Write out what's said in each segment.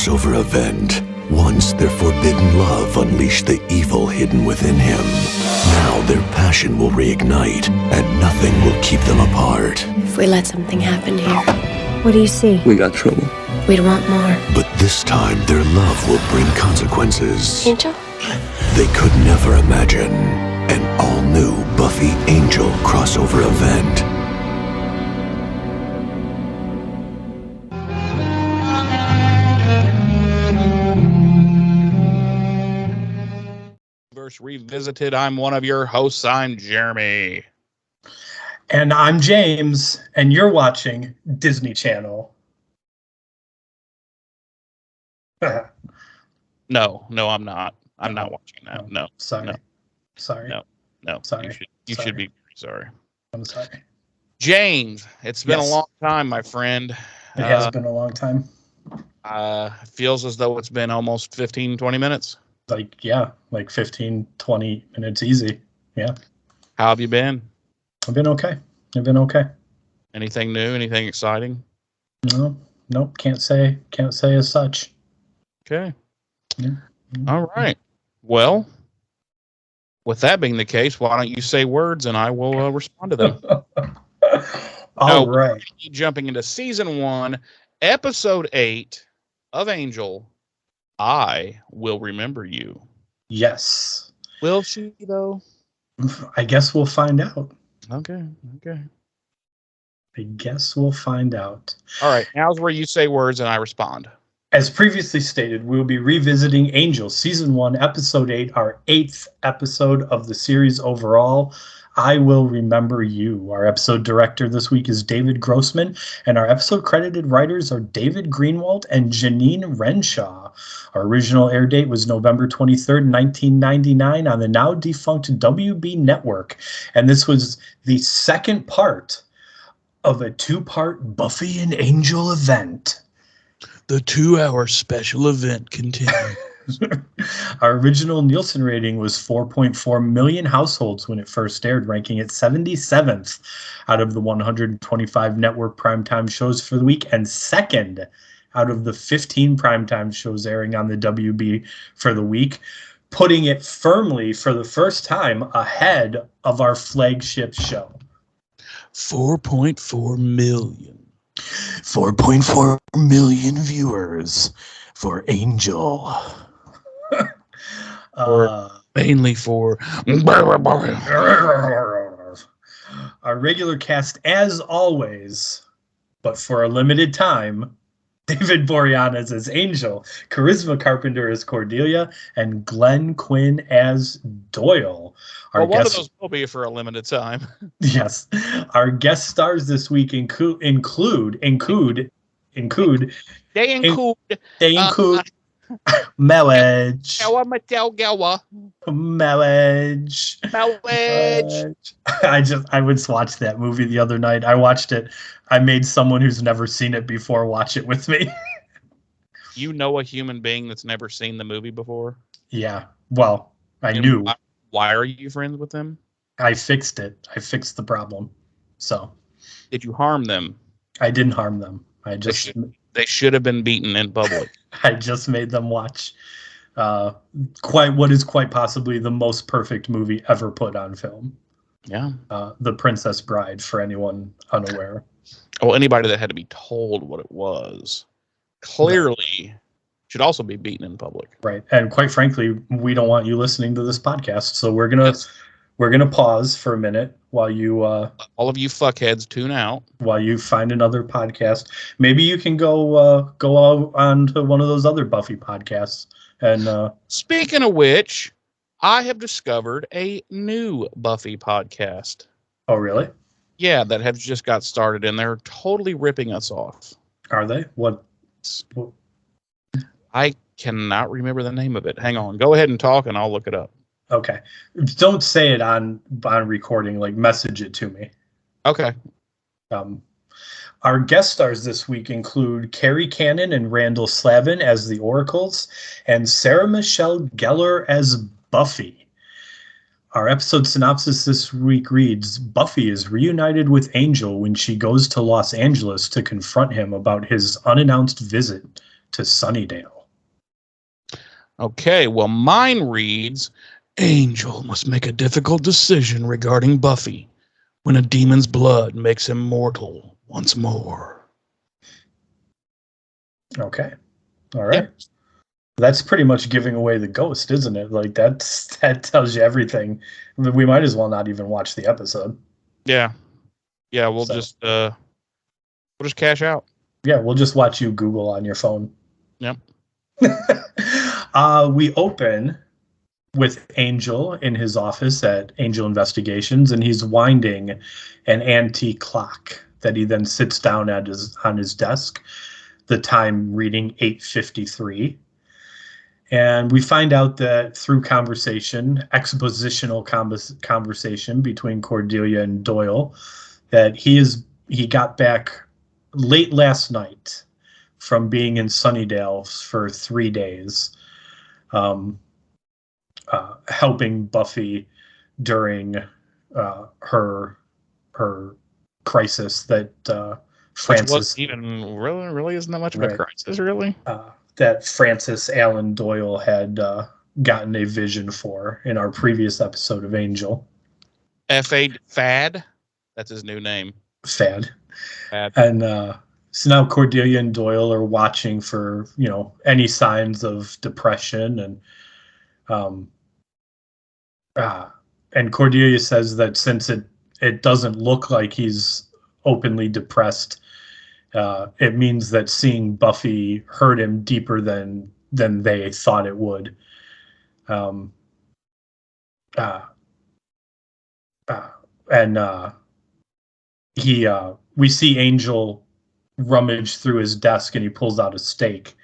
crossover event. Once their forbidden love unleashed the evil hidden within him. Now their passion will reignite, and nothing will keep them apart. If we let something happen here. What do you see? We got trouble. We'd want more. But this time their love will bring consequences Angel? they could never imagine. An all-new Buffy Angel crossover event. Revisited. I'm one of your hosts. I'm Jeremy. And I'm James, and you're watching Disney Channel. No, I'm not. I'm not watching that. No. Sorry. No. Sorry. No. Sorry. You should be sorry. I'm sorry. James, it's been a long time, my friend. It has been a long time. Feels as though it's been almost 15, 20 minutes. Like 15, 20 minutes easy. Yeah. How have you been? I've been okay. Anything new? Anything exciting? Nope. Can't say as such. Okay. Yeah. All right. Well, with that being the case, why don't you say words and I will respond to them. All right. Jumping into season 1, episode 8 of Angel. I will remember you. Yes. Will she, though? I guess we'll find out. Okay. I guess we'll find out. All right. Now's where you say words and I respond. As previously stated, we'll be revisiting Angel, Season 1, Episode 8, our 8th episode of the series overall. I Will Remember You. Our episode director this week is David Grossman, and our episode credited writers are David Greenwald and Janine Renshaw. Our original air date was November 23rd, 1999 on the now defunct WB network, and this was the second part of a 2-part Buffy and Angel event. The 2-hour special event continues. Our original Nielsen rating was 4.4 million households when it first aired, ranking it 77th out of the 125 network primetime shows for the week and second out of the 15 primetime shows airing on the WB for the week, putting it firmly for the first time ahead of our flagship show. 4.4 million. 4.4 million viewers for Angel. Mainly for our regular cast, as always, but for a limited time, David Boreanaz as Angel, Charisma Carpenter as Cordelia, and Glenn Quinn as Doyle. One of those will be for a limited time. Yes. Our guest stars this week include Melage. I would watch that movie the other night. I watched it. I made someone who's never seen it before watch it with me. You know a human being that's never seen the movie before? Yeah. Well, I knew. Why are you friends with them? I fixed it. I fixed the problem. So. Did you harm them? I didn't harm them. They should have been beaten in public. I just made them watch quite possibly the most perfect movie ever put on film. Yeah. The Princess Bride, for anyone unaware. Well, anybody that had to be told what it was clearly should also be beaten in public. Right. And quite frankly, we don't want you listening to this podcast. So we're gonna pause for a minute while you all of you fuckheads tune out. While you find another podcast. Maybe you can go on to one of those other Buffy podcasts. And speaking of which, I have discovered a new Buffy podcast. Oh, really? Yeah, that has just got started, and they're totally ripping us off. Are they? What? I cannot remember the name of it. Hang on. Go ahead and talk, and I'll look it up. Okay. Don't say it on recording. Like, message it to me. Okay. Our guest stars this week include Carrie Cannon and Randall Slavin as the Oracles, and Sarah Michelle Gellar as Buffy. Our episode synopsis this week reads, Buffy is reunited with Angel when she goes to Los Angeles to confront him about his unannounced visit to Sunnydale. Okay, well, mine reads, Angel must make a difficult decision regarding Buffy when a demon's blood makes him mortal once more. Okay. All right. Yep. That's pretty much giving away the ghost, isn't it? Like that tells you everything. We might as well not even watch the episode. Yeah. Yeah, we'll So. just cash out. Yeah, we'll just watch you Google on your phone. Yep. We open with Angel in his office at Angel Investigations, and he's winding an antique clock that he then sits down on his desk, the time reading 8:53. And we find out that through expositional conversation between Cordelia and Doyle, that he got back late last night from being in Sunnydale for 3 days, helping Buffy during her crisis that Francis Which even really isn't that much of right. a crisis, really. That Francis Allen Doyle had gotten a vision for in our previous episode of Angel. F.A. Fad, that's his new name. Fad. Fad. And so now Cordelia and Doyle are watching for any signs of depression, and Cordelia says that since it doesn't look like he's openly depressed, it means that seeing Buffy hurt him deeper than they thought it would. We see Angel rummage through his desk and he pulls out a stake,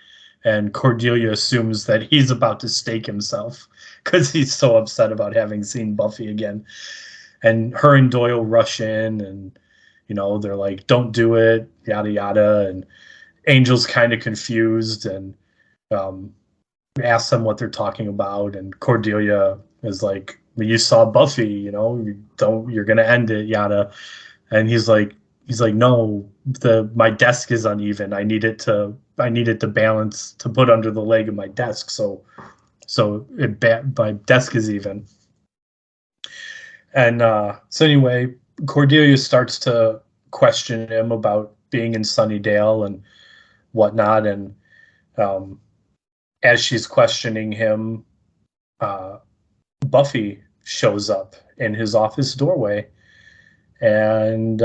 and Cordelia assumes that he's about to stake himself because he's so upset about having seen Buffy again. And her and Doyle rush in, and they're like, don't do it, yada yada. And Angel's kind of confused and asks them what they're talking about, and Cordelia is like, you saw Buffy, you're gonna end it, yada. And he's like, no, my desk is uneven. I need it to balance, to put under the leg of my desk, so my desk is even. And so anyway, Cordelia starts to question him about being in Sunnydale and whatnot, and as she's questioning him, Buffy shows up in his office doorway, and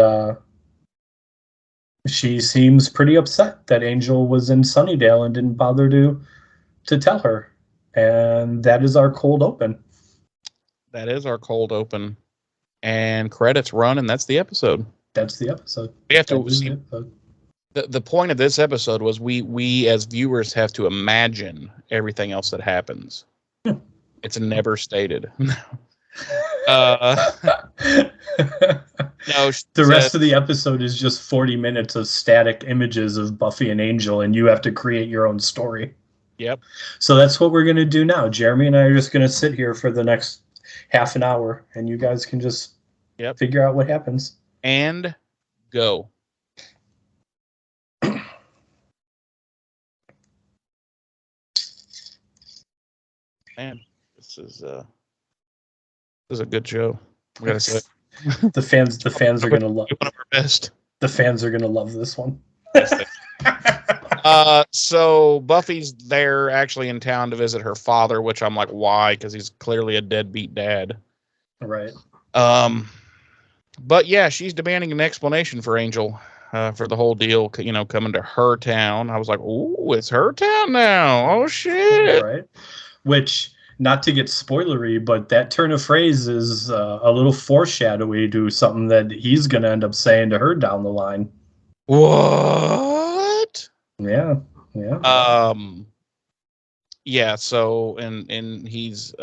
she seems pretty upset that Angel was in Sunnydale and didn't bother to tell her. And that is our cold open. That is our cold open. And credits run, and that's the episode. That's the episode. We have to see. The point of this episode was we as viewers have to imagine everything else that happens. It's never stated. No, the rest of the episode is just 40 minutes of static images of Buffy and Angel, and you have to create your own story. Yep. So that's what we're going to do now. Jeremy and I are just going to sit here for the next half an hour, and you guys can just figure out what happens. And go. Man, this is a good show. I gotta say, the fans are gonna love. One of our best. The fans are gonna love this one. So Buffy's there, actually in town to visit her father, which I'm like, why? Because he's clearly a deadbeat dad. Right. But yeah, she's demanding an explanation for Angel, for the whole deal. Coming to her town. I was like, ooh, it's her town now. Oh shit. Right. Which, not to get spoilery, but that turn of phrase is a little foreshadowy to something that he's going to end up saying to her down the line. What? Yeah. Yeah. So, and he's,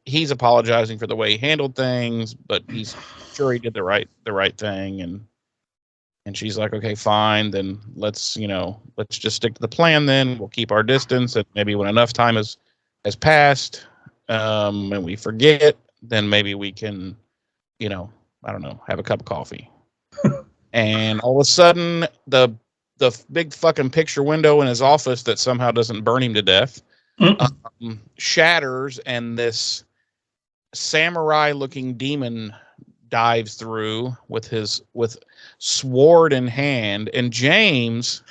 he's apologizing for the way he handled things, but he's sure he did the right thing, and she's like, okay, fine, then let's just stick to the plan. Then we'll keep our distance, and maybe when enough time has passed, and we forget, then maybe we can, I don't know, have a cup of coffee. And all of a sudden, the big fucking picture window in his office that somehow doesn't burn him to death shatters, and this samurai-looking demon dives through with sword in hand. And James,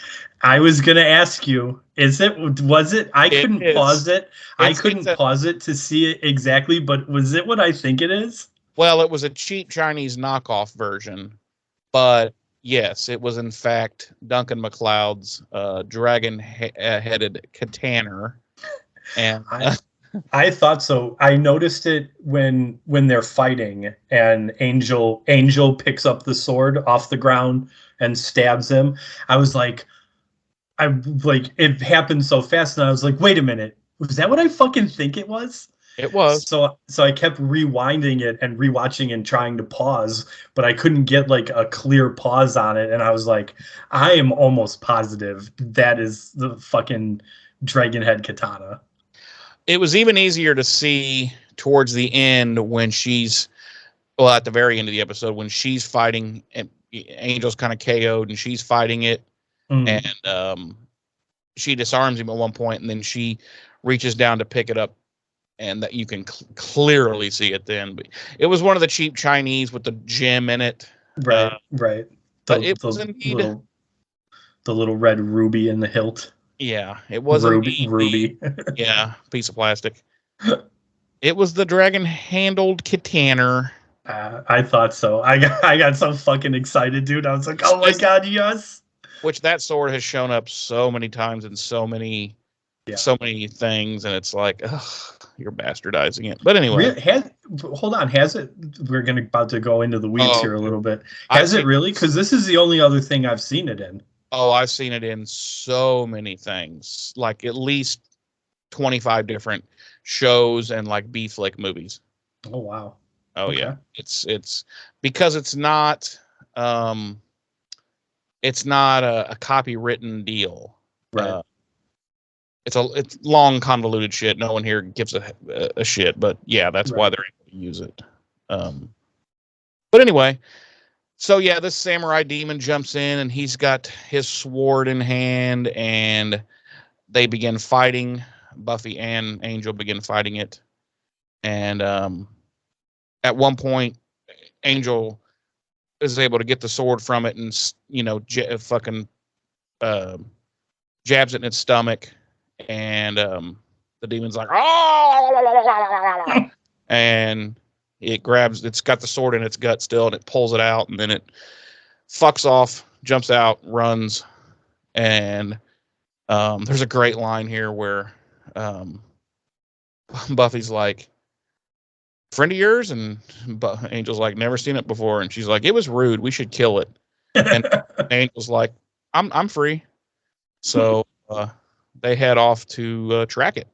I was gonna ask you, was it? I couldn't pause it. I couldn't pause it to see it exactly, but was it what I think it is? Well, it was a cheap Chinese knockoff version, but yes, it was in fact Duncan MacLeod's dragon-headed katana. And I thought so. I noticed it when they're fighting, and Angel picks up the sword off the ground and stabs him. It happened so fast, and I was like, wait a minute, was that what I fucking think it was? It was. So I kept rewinding it and rewatching and trying to pause, but I couldn't get like a clear pause on it. And I was like, I am almost positive that is the fucking dragon head katana. It was even easier to see towards the end when at the very end of the episode, when she's fighting and Angel's kind of KO'd and she's fighting it. And she disarms him at one point, and then she reaches down to pick it up, and that you can clearly see it then. But it was one of the cheap Chinese with the gem in it. Right. But it was indeed the little red ruby in the hilt. Yeah, it was ruby. Yeah, piece of plastic. It was the dragon-handled katana. I thought so. I got so fucking excited, dude. I was like, oh my god, yes. Which that sword has shown up so many times in so many things, and it's like, ugh, you're bastardizing it. But anyway, hold on, has it? We're about to go into the weeds here a little bit. Has it really? Because this is the only other thing I've seen it in. Oh, I've seen it in so many things, like at least 25 different shows and like B-flick movies. Oh wow. Oh okay. Yeah, it's because it's not a copywritten deal. Right. It's long convoluted shit. No one here gives a shit, but yeah, that's why they're able to use it. But anyway, so yeah, this samurai demon jumps in and he's got his sword in hand, and they begin fighting. Buffy and Angel begin fighting it, and at one point, Angel is able to get the sword from it and jabs it in its stomach, and the demon's like, oh, and it's got the sword in its gut still, and it pulls it out, and then it fucks off, jumps out, runs, and there's a great line here where Buffy's like, friend of yours? And Angel's like, never seen it before, and she's like, it was rude, we should kill it. And Angel's like, I'm free. So they head off to track it,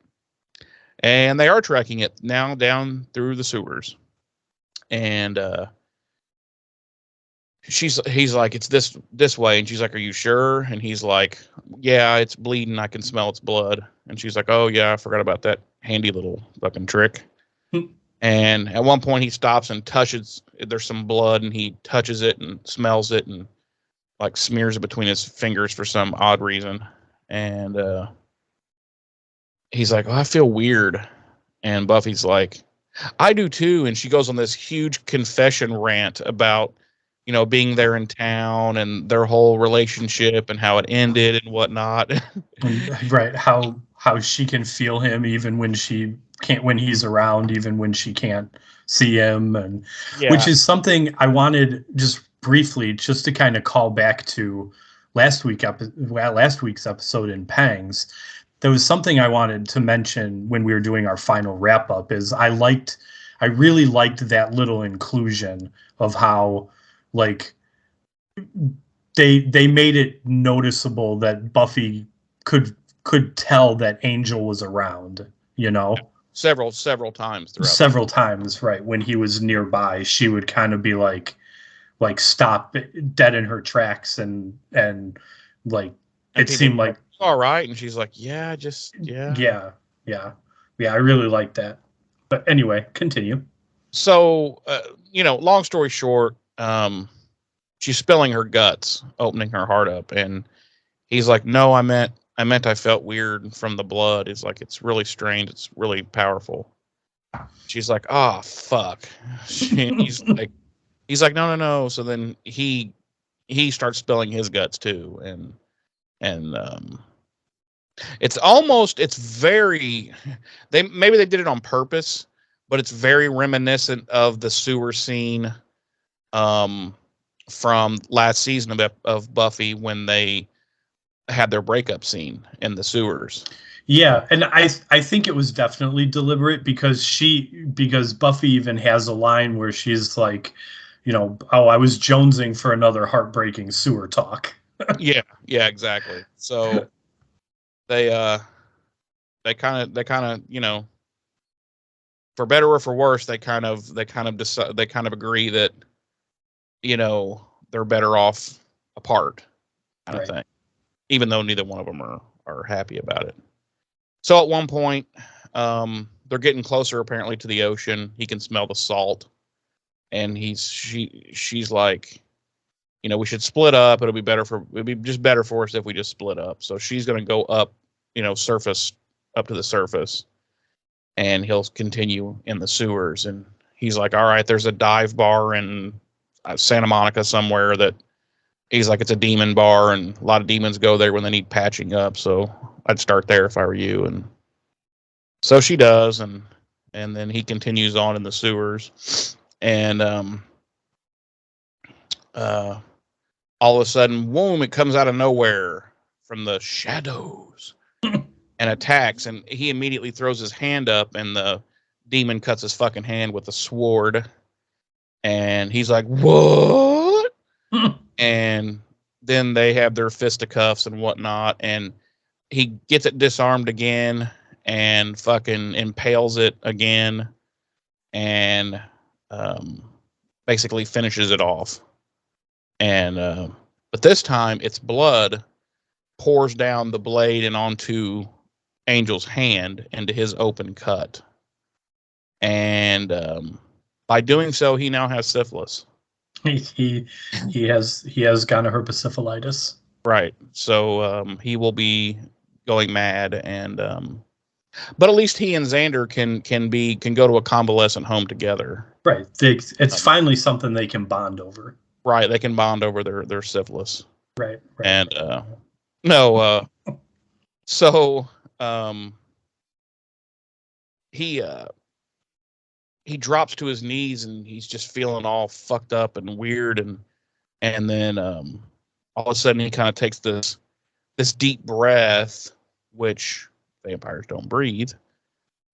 and they are tracking it now down through the sewers. And he's like, it's this way, and she's like, are you sure? And he's like, yeah, it's bleeding, I can smell its blood. And she's like, oh yeah, I forgot about that handy little fucking trick. And at one point he stops and touches, there's some blood, and he touches it and smells it and like smears it between his fingers for some odd reason. And he's like, oh, I feel weird. And Buffy's like, I do too. And she goes on this huge confession rant about, being there in town and their whole relationship and how it ended and whatnot. Right. How she can feel him even when she can't, when he's around, even when she can't see him. And which is something I wanted just briefly, just to kind of call back to last week's episode in Pangs. There was something I wanted to mention when we were doing our final wrap up, is I really liked that little inclusion of how, like, they made it noticeable that Buffy could tell that Angel was around, several times right? When he was nearby, she would kind of be like stop dead in her tracks, and like, it seemed like, all right, and she's like, yeah. I really like that. But anyway, continue. So long story short, she's spilling her guts, opening her heart up, and he's like, no, I meant I felt weird from the blood. It's like, it's really strange. It's really powerful. She's like, oh, fuck. He's like, no. So then he starts spilling his guts too. And it's very, maybe they did it on purpose, but it's very reminiscent of the sewer scene from last season of Buffy when they had their breakup scene in the sewers. Yeah, and I think it was definitely deliberate because Buffy even has a line where she's like, oh, I was jonesing for another heartbreaking sewer talk. Yeah, exactly. So they kind of, for better or for worse, they kind of agree that, they're better off apart, kind of thing, even though neither one of them are happy about it. So at one point, they're getting closer apparently to the ocean. He can smell the salt, and she's like, we should split up. It'd be just better for us if we just split up. So she's going to go up, surface up to the surface, and he'll continue in the sewers. And he's like, all right, there's a dive bar in Santa Monica somewhere that he's like, it's a demon bar, and a lot of demons go there when they need patching up. So I'd start there if I were you. And so she does. And then he continues on in the sewers, and, all of a sudden, boom, it comes out of nowhere from the shadows and attacks. And he immediately throws his hand up, and the demon cuts his fucking hand with a sword. And he's like, what? And then they have their fisticuffs and whatnot. And he gets it disarmed again and fucking impales it again. And basically finishes it off. And but this time its blood pours down the blade and onto Angel's hand into his open cut. And by doing so, he now has syphilis. He has gonorrhea-syphilitis. Right. So he will be going mad, and but at least he and Xander can go to a convalescent home together. Right. It's finally something they can bond over. Right. They can bond over their syphilis. Right. And no. So he drops to his knees, and he's just feeling all fucked up and weird, and then all of a sudden he kind of takes this deep breath, which vampires don't breathe.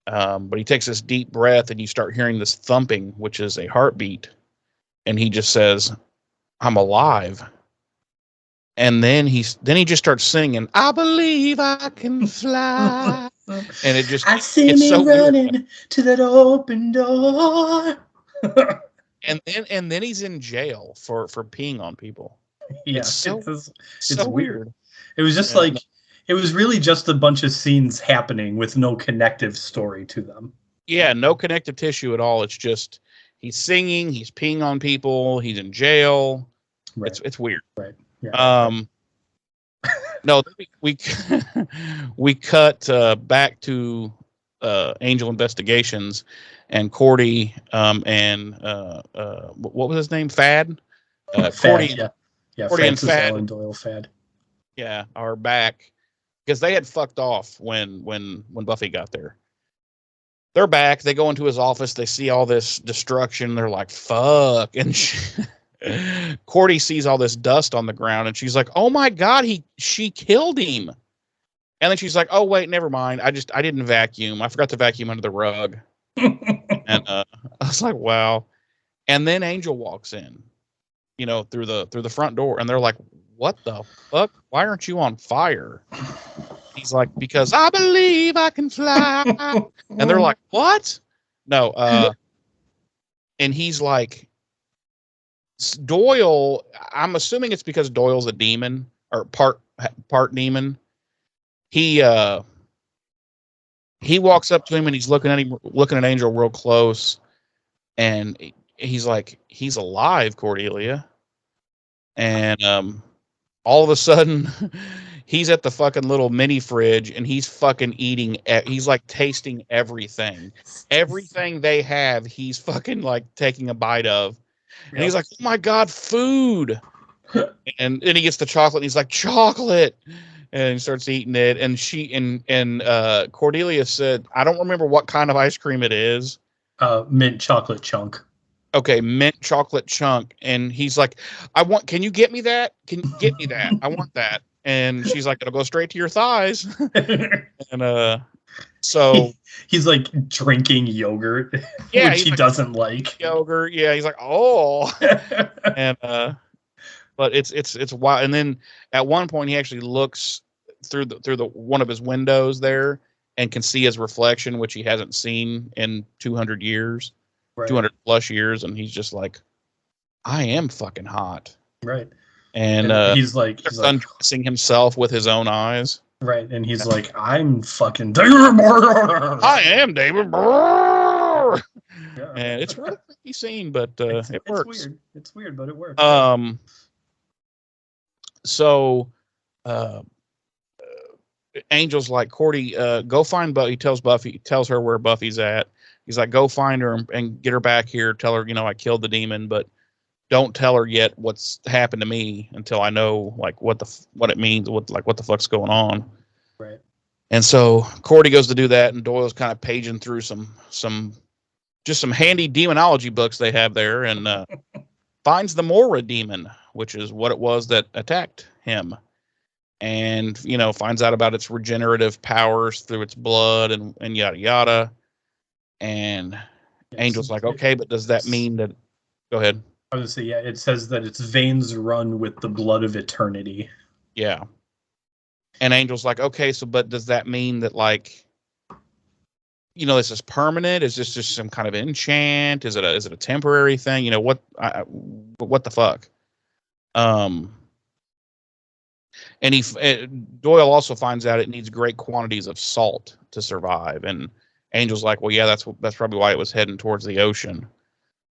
But he takes this deep breath, and you start hearing this thumping, which is a heartbeat, and he just says, "I'm alive." And then he just starts singing, "I believe I can fly." And it just, I see me so running weird to that open door. and then he's in jail for peeing on people. Yeah, it's so weird. It was just it was really just a bunch of scenes happening with no connective story to them. Yeah, no connective tissue at all. It's just he's singing, he's peeing on people, he's in jail. Right. It's weird. Right. Yeah. No, we cut back to Angel Investigations, and Cordy and what was his name? Fad. Cordy, yeah. Cordy Francis and Fad, Allen Doyle Fad. Yeah, are back because they had fucked off when Buffy got there. They're back. They go into his office. They see all this destruction. They're like, "Fuck!" And Cordy sees all this dust on the ground, and she's like, "Oh my god, she killed him." And then she's like, "Oh wait, never mind. I didn't vacuum. I forgot to vacuum under the rug." And I was like, "Wow." And then Angel walks in, through the front door, and they're like, "What the fuck? Why aren't you on fire?" He's like, "Because I believe I can fly." And they're like, "What?" No. And he's like, Doyle, I'm assuming it's because Doyle's a demon or part demon. He walks up to him, and he's looking at Angel real close, and he's like, "He's alive, Cordelia." And all of a sudden he's at the fucking little mini fridge and he's fucking eating. He's like tasting everything. Everything they have, he's fucking like taking a bite of. And he's like, oh my God, food. and he gets the chocolate and he's like, chocolate. And he starts eating it. And Cordelia said, I don't remember what kind of ice cream it is. Mint chocolate chunk. Okay, mint chocolate chunk. And he's like, can you get me that? Can you get me that? I want that. And she's like, it'll go straight to your thighs. And so he's like drinking yogurt, yeah, which he doesn't like. Yogurt. Yeah, he's like, oh. And but it's wild. And then at one point he actually looks through the one of his windows there and can see his reflection, which he hasn't seen in 200 years. Right. 200 plus years, and he's just like, I am fucking hot. Right. And he's undressing himself with his own eyes. Right. And he's like, I'm fucking David Moore. I am David Moore. Yeah. And it's a really creepy scene, but it works. It's weird, but it works. So Angel's like, Cordy, go find Buffy. He tells her where Buffy's at. He's like, go find her and get her back here. Tell her, I killed the demon, but don't tell her yet what's happened to me until I know like what it means, what the fuck's going on. Right. And so Cordy goes to do that, and Doyle's kind of paging through some handy demonology books they have there, and finds the Mora demon, which is what it was that attacked him, and finds out about its regenerative powers through its blood and yada yada. And Angel's like, okay, but does that mean that? Go ahead. I was gonna say, yeah, it says that its veins run with the blood of eternity. Yeah. And Angel's like, okay, so but does that mean that like, this is permanent? Is this just some kind of enchant? Is it a temporary thing? What the fuck? And Doyle also finds out it needs great quantities of salt to survive, and Angel's like, well, yeah, that's probably why it was heading towards the ocean.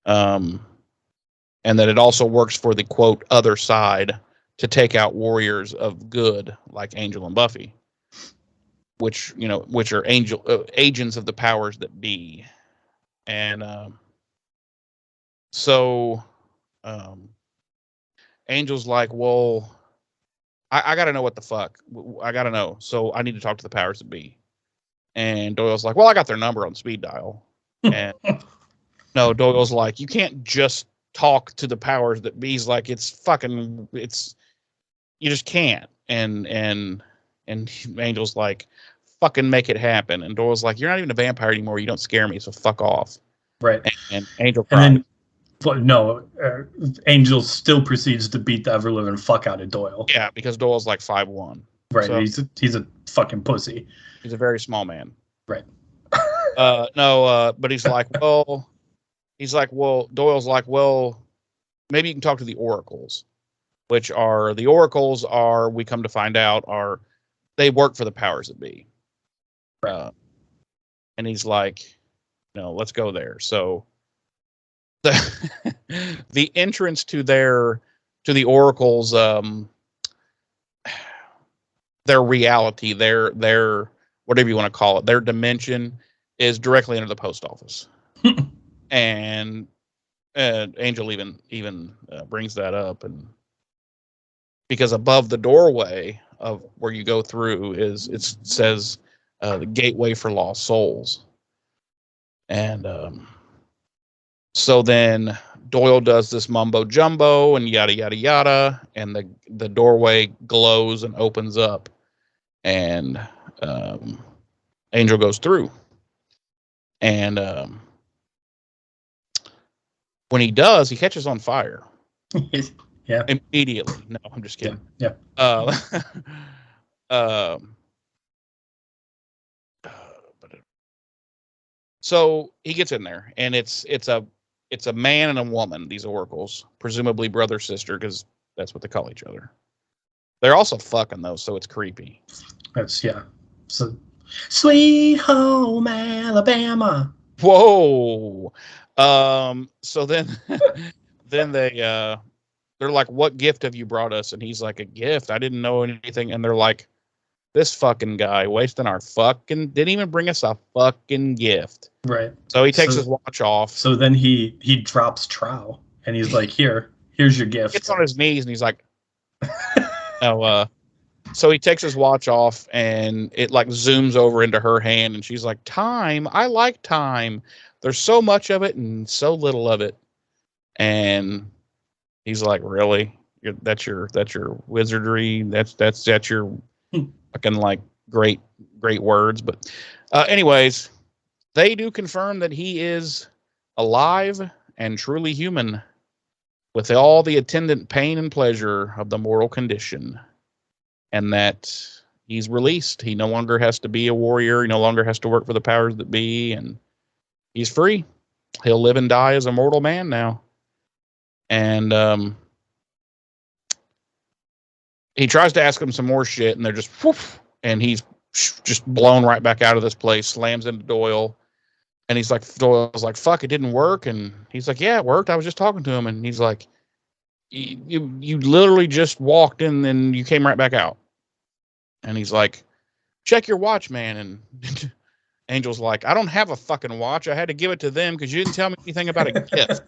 And that it also works for the, quote, other side to take out warriors of good like Angel and Buffy, which are agents of the powers that be. And so Angel's like, well, I got to know what the fuck. I got to know. So I need to talk to the powers that be. And Doyle's like, well, I got their number on speed dial. And no, Doyle's like, you can't just talk to the powers that be. He's like, you just can't. And Angel's like, fucking make it happen. And Doyle's like, you're not even a vampire anymore. You don't scare me. So fuck off. Right. And Angel cried. Angel still proceeds to beat the ever living fuck out of Doyle. Yeah, because Doyle's like 5'1". Right. So, he's a fucking pussy. He's a very small man. Right. But he's like, well, Doyle's like, well, maybe you can talk to the oracles, we come to find out they work for the powers that be. Right. And he's like, let's go there. So the entrance to the oracles, their reality, their whatever you want to call it, their dimension is directly under the post office. And Angel even brings that up, and because above the doorway of where you go through it says the gateway for lost souls. And so then Doyle does this mumbo jumbo and yada yada yada, and the doorway glows and opens up, and Angel goes through, and when he does, he catches on fire. Yeah. Immediately. No, I'm just kidding. Yeah. So he gets in there, and it's a man and a woman, these oracles, presumably brother sister, because that's what they call each other. They're also fucking though, so it's creepy. So sweet home Alabama. Whoa. So then then they're like, what gift have you brought us? And he's like, a gift? I didn't know anything. And they're like, this fucking guy wasting our fucking, didn't even bring us a fucking gift. Right. So he takes his watch off. So then he drops Trow and he's like, here's your gift. Gets on his knees and he's like, oh, so he takes his watch off and it like zooms over into her hand and she's like, time. I like time. There's so much of it and so little of it. And he's like, really? That's your wizardry. That's your fucking like great words. But anyways, they do confirm that he is alive and truly human with all the attendant pain and pleasure of the mortal condition. And that he's released. He no longer has to be a warrior. He no longer has to work for the powers that be. And he's free. He'll live and die as a mortal man now. And he tries to ask him some more shit, and they're just whoof, and he's just blown right back out of this place, slams into Doyle. And he's like, Doyle's like, fuck, it didn't work. And he's like, yeah, it worked. I was just talking to him. And he's like, you literally just walked in and you came right back out. And he's like, check your watch, man. And Angel's like, I don't have a fucking watch. I had to give it to them because you didn't tell me anything about a gift.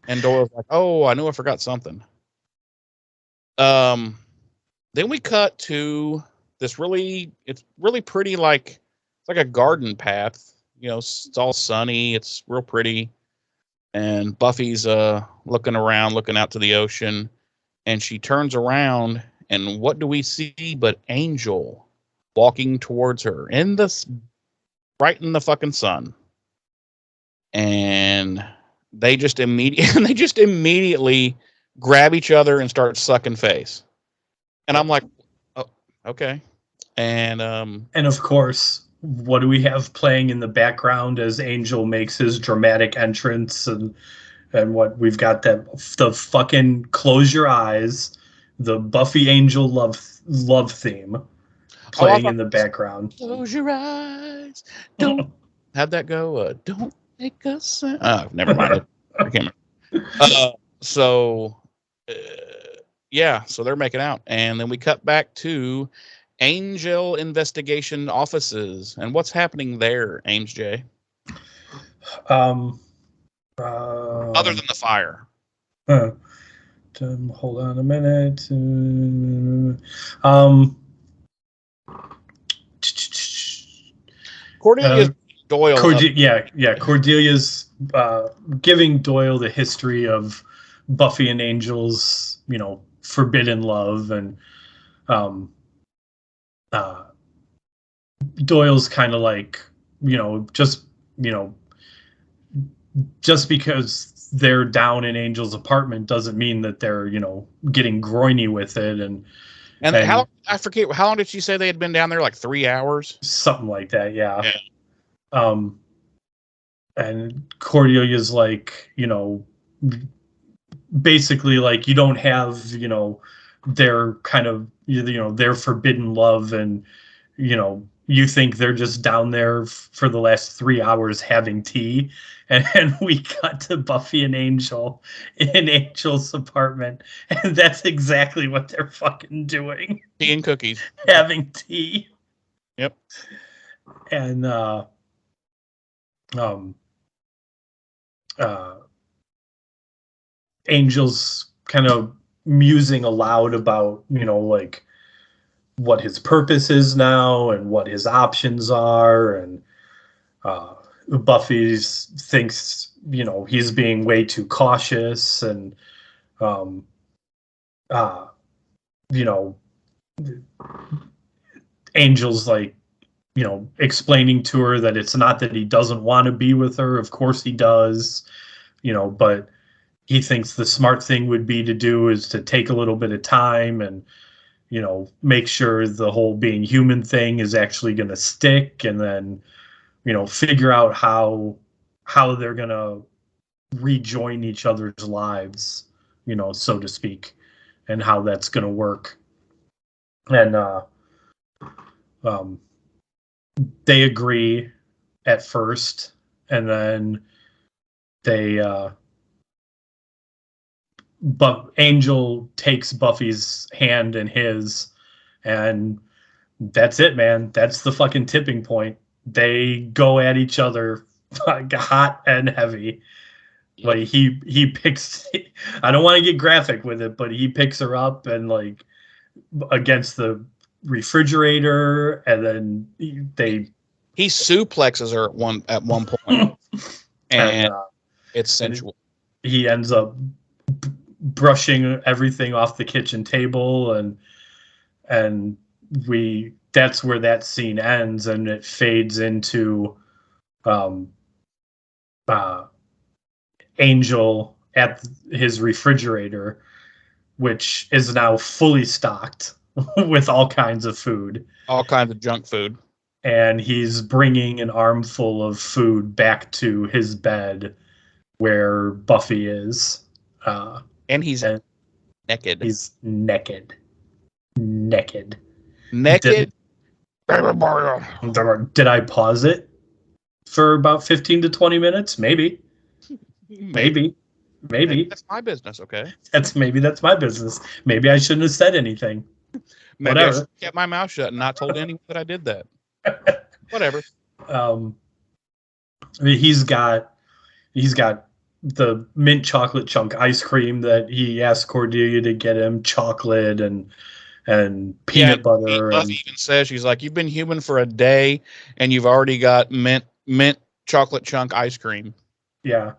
And Doyle's like, oh, I knew I forgot something. Then we cut to this it's really pretty, like, it's like a garden path. You know, it's all sunny. It's real pretty. And Buffy's looking around, looking out to the ocean. And she turns around, and what do we see but Angel walking towards her right in the fucking sun. And they just immediately grab each other and start sucking face. And I'm like, oh, okay. And of course, what do we have playing in the background as Angel makes his dramatic entrance, and what we've got the fucking Close Your Eyes, the Buffy Angel love theme playing in the background. Close your eyes. Don't how'd that go? Don't make a sound. Oh, never mind. I can't remember. So they're making out, and then we cut back to Angel investigation offices, and what's happening there, Ames J? Other than the fire. Hold on a minute. Cordelia's Doyle. Cordelia's giving Doyle the history of Buffy and Angel's, forbidden love, and Doyle's kind of like, just because they're down in Angel's apartment doesn't mean that they're, getting groiny with it. And how, I forget, how long did she say they had been down there? Like 3 hours? Something like that. Yeah. And Cordelia's like, basically like, you don't have, their kind of, their forbidden love, and, you think they're just down there for the last 3 hours having tea. And we cut to Buffy and Angel in Angel's apartment, and that's exactly what they're fucking doing. Tea and cookies. Having tea. Yep. And Angel's kind of musing aloud about, like what his purpose is now and what his options are. And Buffy thinks, he's being way too cautious. And, Angel's like, explaining to her that it's not that he doesn't want to be with her. Of course he does, but he thinks the smart thing would be to do is to take a little bit of time and, make sure the whole being human thing is actually going to stick, and then, figure out how they're going to rejoin each other's lives, so to speak, and how that's going to work. And they agree at first, and then they but Angel takes Buffy's hand in his, and that's it, man. That's the fucking tipping point. They go at each other like hot and heavy. Yep. Like he picks. I don't want to get graphic with it, but he picks her up and like against the refrigerator, and then he suplexes her at one point, and it's sensual. He ends up brushing everything off the kitchen table, and that's where that scene ends, and it fades into Angel at his refrigerator, which is now fully stocked with all kinds of food. All kinds of junk food. And he's bringing an armful of food back to his bed where Buffy is. And he's naked. He's naked. Naked. Did I pause it for about 15 to 20 minutes? Maybe. That's my business, okay? That's my business. Maybe I shouldn't have said anything. Maybe Whatever. I should have kept my mouth shut and not told anyone that I did that. Whatever. He's got the mint chocolate chunk ice cream that he asked Cordelia to get him, chocolate and peanut butter. Buffy even says, she's like, you've been human for a day and you've already got mint chocolate chunk ice cream. Yeah.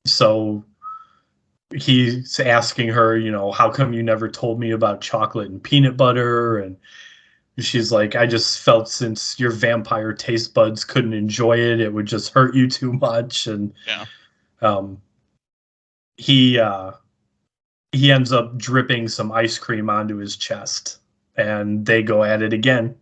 So he's asking her, how come you never told me about chocolate and peanut butter? And she's like, I just felt since your vampire taste buds couldn't enjoy it, it would just hurt you too much. And he ends up dripping some ice cream onto his chest, and they go at it again.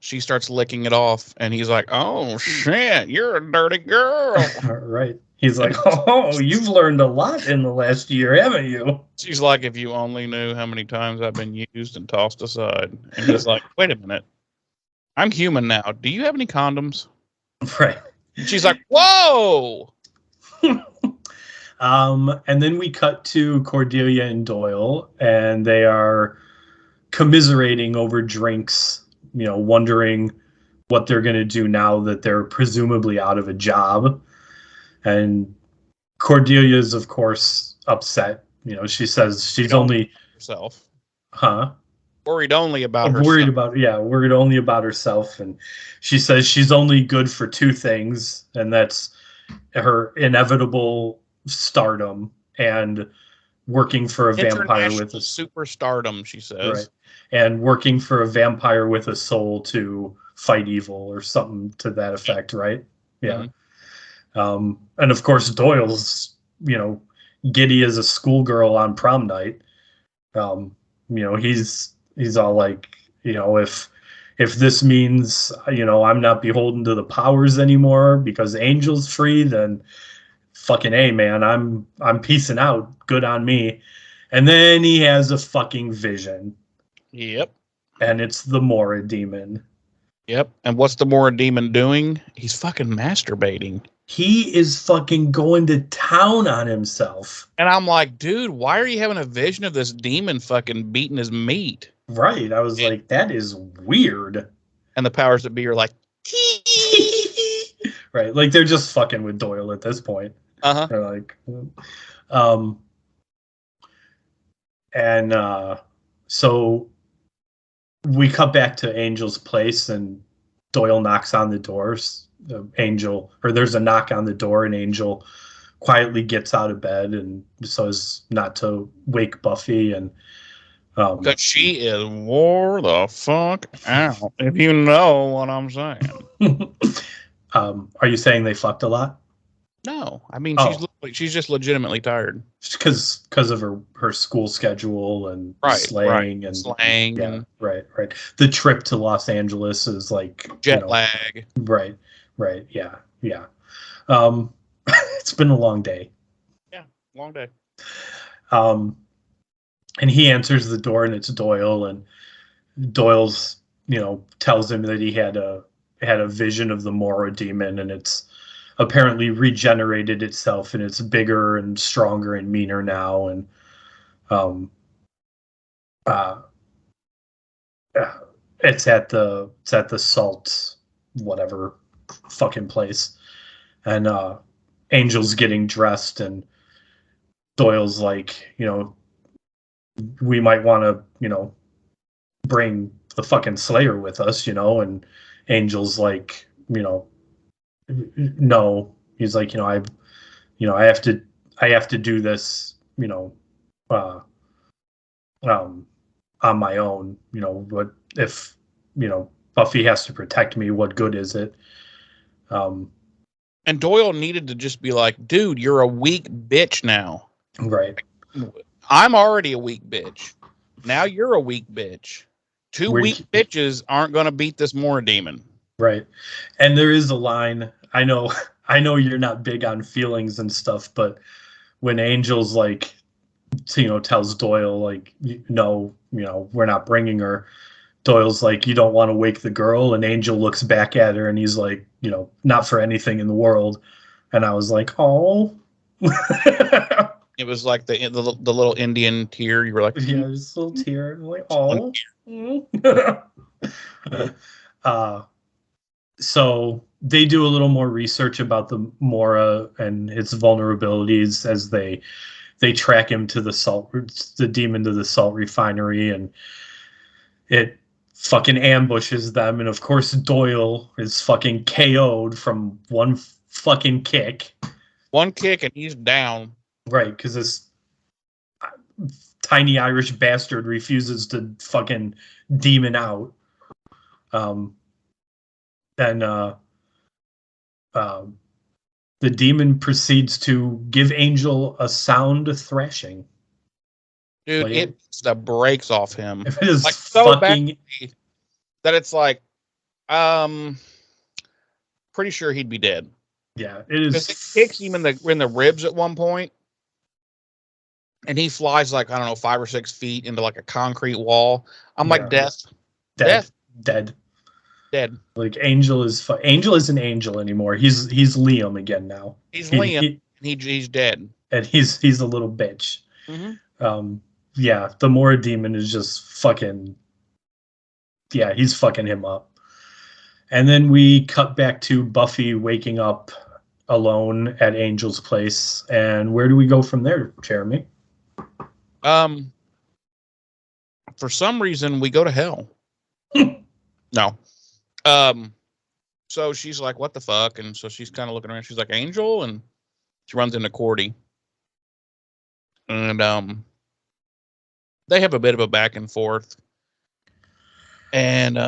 She starts licking it off, and he's like, oh, shit, you're a dirty girl. Right. He's like, oh, you've learned a lot in the last year, haven't you? She's like, if you only knew how many times I've been used and tossed aside. And he's like, wait a minute. I'm human now. Do you have any condoms? Right. And she's like, whoa! And then we cut to Cordelia and Doyle, and they are commiserating over drinks, wondering what they're going to do now that they're presumably out of a job. And Cordelia is, of course, upset. She says she's only herself. Huh? Worried only about herself. Worried only about herself. And she says she's only good for two things, and that's her inevitable stardom and working for a vampire with a superstardom, she says. Right. And working for a vampire with a soul to fight evil or something to that effect, right? Yeah. Mm-hmm. And of course, Doyle's, giddy as a schoolgirl on prom night. He's all like, if this means, I'm not beholden to the powers anymore because Angel's free, then fucking A, man, I'm peacing out. Good on me. And then he has a fucking vision. Yep. And it's the Mora demon. Yep. And what's the Mora demon doing? He's fucking masturbating. He is fucking going to town on himself. And I'm like, dude, why are you having a vision of this demon fucking beating his meat? Right. I was like, that is weird. And the powers that be are like, right. Like, they're just fucking with Doyle at this point. Uh-huh. They're like, so we cut back to Angel's place, and Doyle knocks on the doors. There's a knock on the door, and Angel quietly gets out of bed and so as not to wake Buffy. And because she is wore the fuck out, if you know what I'm saying. Are you saying they fucked a lot? No, I mean she's just legitimately tired because of her school schedule and slang and slang. Yeah, right. The trip to Los Angeles is like jet lag. Right. Yeah. It's been a long day. Yeah, long day. And he answers the door, and it's Doyle, and Doyle's tells him that he had a vision of the Mora demon, and it's apparently regenerated itself, and it's bigger and stronger and meaner now. And um, uh, it's at the salt whatever fucking place, and Angel's getting dressed, and Doyle's like, we might want to, bring the fucking Slayer with us, and Angel's like, no. He's like, I have to do this, uh, on my own. But if Buffy has to protect me, what good is it? And Doyle needed to just be like, dude, you're a weak bitch now. Right. I'm already a weak bitch. Now you're a weak bitch. Two weak bitches aren't going to beat this Mora demon. Right. And there is a line. I know you're not big on feelings and stuff, but when Angel's like, tells Doyle, like, no, we're not bringing her. Doyle's like, you don't want to wake the girl, and Angel looks back at her and he's like, not for anything in the world. And I was like, oh. It was like the little Indian tear. You were like, yeah, just a little tear. I'm like, oh. So they do a little more research about the Mora and its vulnerabilities as they track him to the demon to the salt refinery, and it fucking ambushes them. And of course, Doyle is fucking KO'd from one fucking kick. One kick and he's down. Right, because this tiny Irish bastard refuses to fucking demon out. The demon proceeds to give Angel a sound thrashing. Dude, like, it's the brakes off him. It is like so fucking bad that it's like, pretty sure he'd be dead. Yeah, it is. It kicks him in the ribs at one point, and he flies like, I don't know, 5 or 6 feet into like a concrete wall. I'm like, death. Dead. Like Angel isn't Angel anymore. He's Liam again now. He's Liam. He's dead, and he's a little bitch. Mm-hmm. Yeah, the Mora demon is just fucking. Yeah, he's fucking him up. And then we cut back to Buffy waking up alone at Angel's place. And where do we go from there, Jeremy? For some reason, we go to hell. No. So she's like, what the fuck? And so she's kind of looking around. She's like, Angel? And she runs into Cordy. And they have a bit of a back and forth. And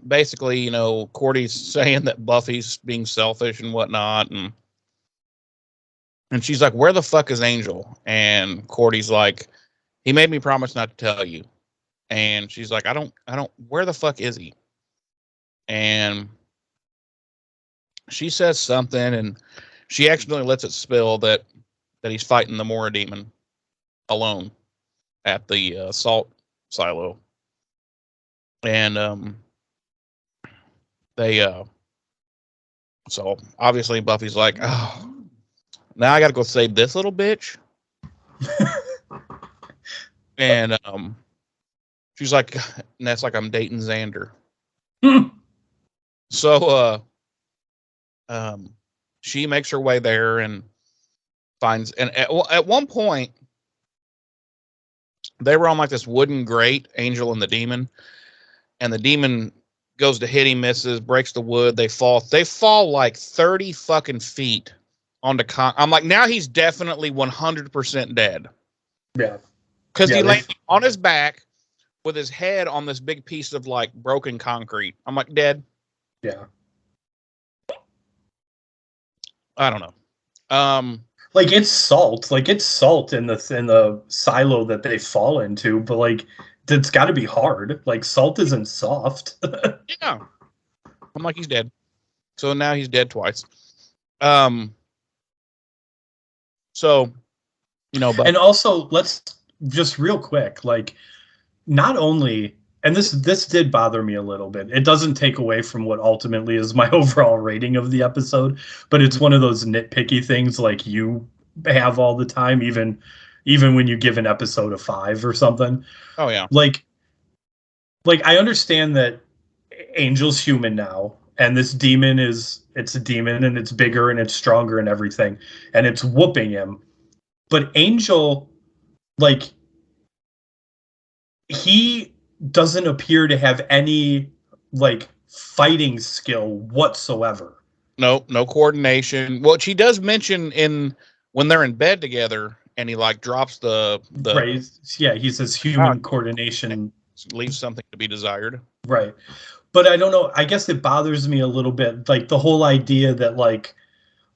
basically, Cordy's saying that Buffy's being selfish and whatnot. And she's like, where the fuck is Angel? And Cordy's like, he made me promise not to tell you. And she's like, I don't, where the fuck is he? And she says something, and she accidentally lets it spill that he's fighting the Mora demon alone at the salt silo. And so obviously Buffy's like, oh, now I gotta go save this little bitch. And she's like, and that's like, I'm dating Xander. So she makes her way there and finds, and at one point they were on like this wooden grate, Angel and the demon, and the demon goes to hit him, misses, breaks the wood. They fall like 30 fucking feet onto I'm like, now he's definitely 100% dead. Yeah. Because he landed on his back with his head on this big piece of like broken concrete. I'm like, dead. Yeah. I don't know. Like it's salt in the silo that they fall into, but like it's got to be hard. Like salt isn't soft. Yeah. I'm like, he's dead. So now he's dead twice. So, but, and also let's just real quick, like not only And this did bother me a little bit. It doesn't take away from what ultimately is my overall rating of the episode, but it's one of those nitpicky things like you have all the time, even when you give an episode a 5 or something. Oh yeah. Like I understand that Angel's human now, and this demon it's a demon and it's bigger and it's stronger and everything, and it's whooping him. But Angel, like, he doesn't appear to have any like fighting skill whatsoever. No coordination. Well, she does mention when they're in bed together, and he like drops the Right. Yeah, he says human coordination leaves something to be desired. Right. But I don't know. I guess it bothers me a little bit. Like the whole idea that like,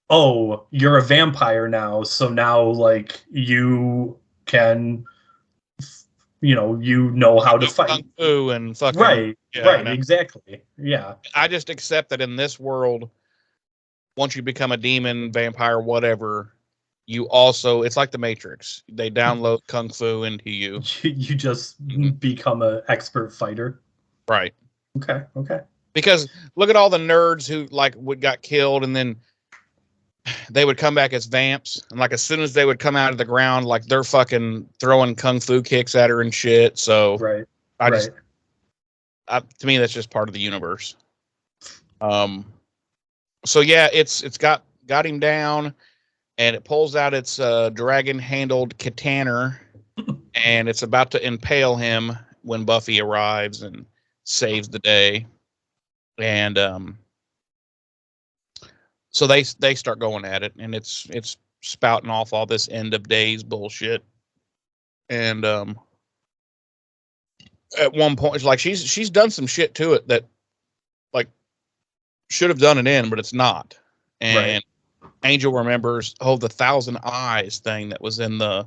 oh, you're a vampire now. So now like you can, you know how to fight. Kung Fu and fucking. Right. Yeah, right. Exactly. Yeah. I just accept that in this world, once you become a demon, vampire, whatever, you also, it's like the Matrix. They download Kung Fu into you. You just become an expert fighter. Right. Okay. Because look at all the nerds who like got killed, and then they would come back as vamps, and like as soon as they would come out of the ground, like they're fucking throwing kung fu kicks at her and shit. So right. To me, that's just part of the universe. So yeah, it's got him down, and it pulls out its dragon-handled katana, and it's about to impale him when Buffy arrives and saves the day. And so they start going at it, and it's spouting off all this end of days bullshit. And at one point, it's like she's done some shit to it that like should have done it in, but it's not. And Angel remembers, the 1,000 eyes thing that was in the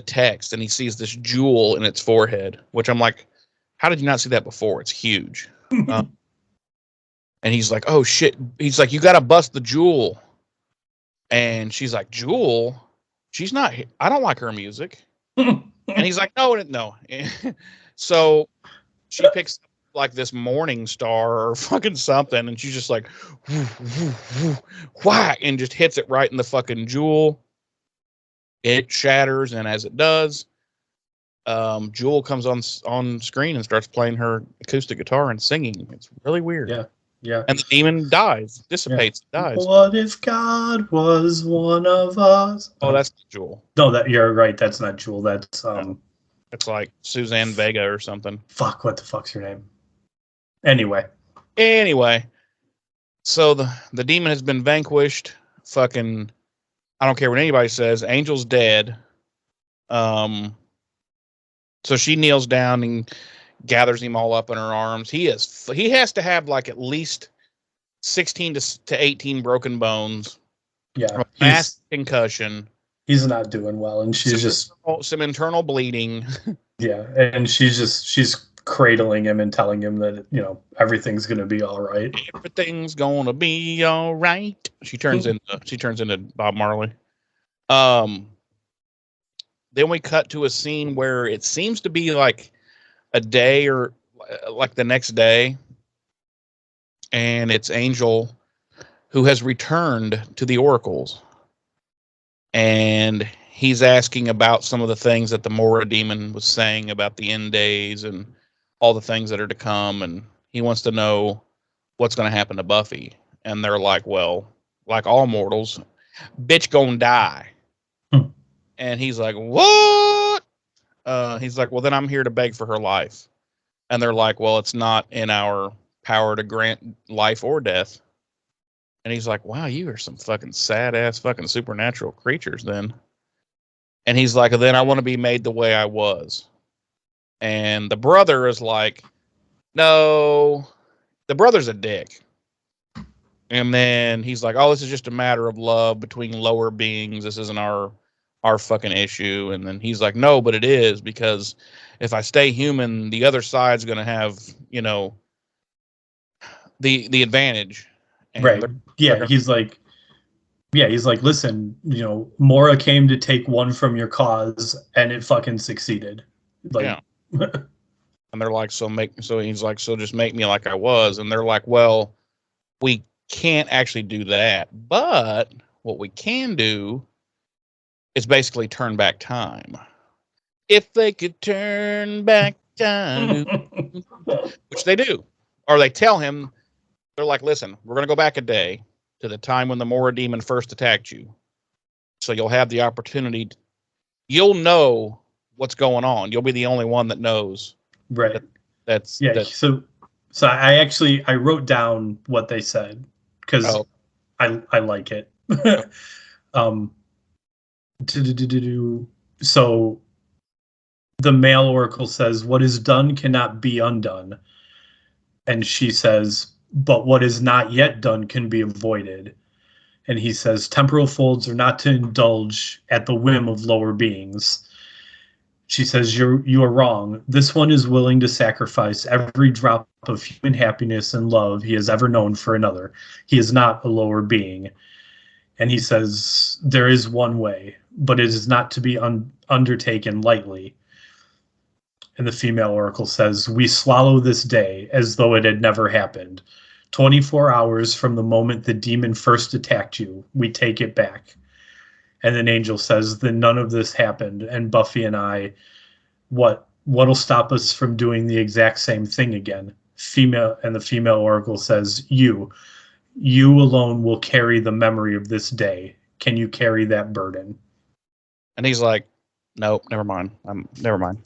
text, and he sees this jewel in its forehead, which I'm like, how did you not see that before? It's huge. And he's like, oh shit. He's like, you got to bust the jewel. And she's like, Jewel? She's not, I don't like her music. And he's like, no. So she picks up like this morning star or fucking something, and she's just like, whack, and just hits it right in the fucking jewel. It shatters, and as it does, Jewel comes on screen and starts playing her acoustic guitar and singing. It's really weird. Yeah. And the demon dissipates, dies. What if God was one of us? Oh, that's Jewel. No, that you're right. That's not Jewel. That's it's like Suzanne Vega or something. Fuck, what the fuck's your name? Anyway, so the demon has been vanquished. Fucking, I don't care what anybody says. Angel's dead. So she kneels down and gathers him all up in her arms. He has to have like at least 16 to 18 broken bones. Yeah, mass concussion. He's not doing well, and she's some internal bleeding. Yeah, and she's cradling him and telling him that everything's gonna be all right. Everything's gonna be all right. She turns into Bob Marley. Then we cut to a scene where it seems to be like a day or like the next day, and it's Angel who has returned to the oracles, and he's asking about some of the things that the Mora demon was saying about the end days and all the things that are to come, and he wants to know what's going to happen to Buffy. And they're like, well, like all mortals, bitch gonna die. And he's like, what? He's like, well, then I'm here to beg for her life. And they're like, well, it's not in our power to grant life or death. And he's like, wow, you are some fucking sad ass fucking supernatural creatures then. And he's like, then I want to be made the way I was. And the brother is like, no, the brother's a dick. And then he's like, oh, this is just a matter of love between lower beings. This isn't our fucking issue. And then he's like, no, but it is, because if I stay human, the other side's going to have, the advantage. And right. Yeah. He's like, listen, Mora came to take one from your cause, and it fucking succeeded. Like, yeah. And And they're like, so he's like, so just make me like I was. And they're like, well, we can't actually do that. But what we can do is basically turn back time. If they could turn back time, which they do. Or they tell him, they're like, listen, we're going to go back a day to the time when the Mora demon first attacked you. So you'll have the opportunity. You'll know what's going on. You'll be the only one that knows. Right. That's So I wrote down what they said because I like it. So the male oracle says, "What is done cannot be undone," and she says, "But what is not yet done can be avoided." And he says, "Temporal folds are not to indulge at the whim of lower beings." She says, you are wrong. This one is willing to sacrifice every drop of human happiness and love he has ever known for another. He is not a lower being." And he says, "There is one way, but it is not to be undertaken lightly." And the female oracle says, "We swallow this day as though it had never happened. 24 hours from the moment the demon first attacked you, we take it back." And then Angel says, "Then none of this happened, and Buffy and I, what'll stop us from doing the exact same thing again?" The female oracle says, You alone will carry the memory of this day. Can you carry that burden?" And he's like, "Nope, never mind. Never mind."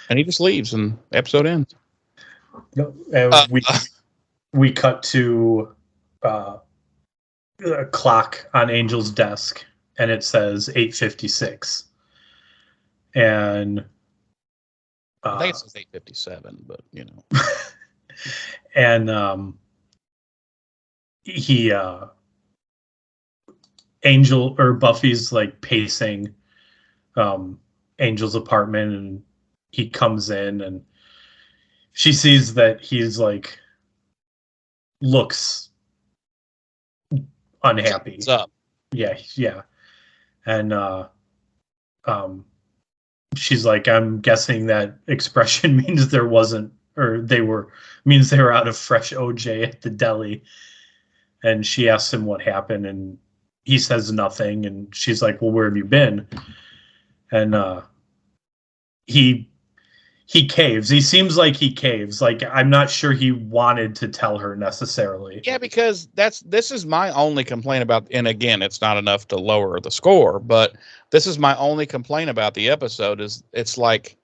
And he just leaves, and the episode ends. We cut to a clock on Angel's desk, and it says 8:56. And I think it says 8:57, but and Angel or Buffy's like pacing Angel's apartment, and he comes in and she sees that he's like looks unhappy. What's up? Yeah. And she's like, "I'm guessing that expression means they were out of fresh OJ at the deli." And she asks him what happened, and he says nothing. And she's like, "Well, where have you been?" And he caves. He seems like he caves. Like, I'm not sure he wanted to tell her necessarily. Yeah, because this is my only complaint about, and again, it's not enough to lower the score, but this is my only complaint about the episode is it's like,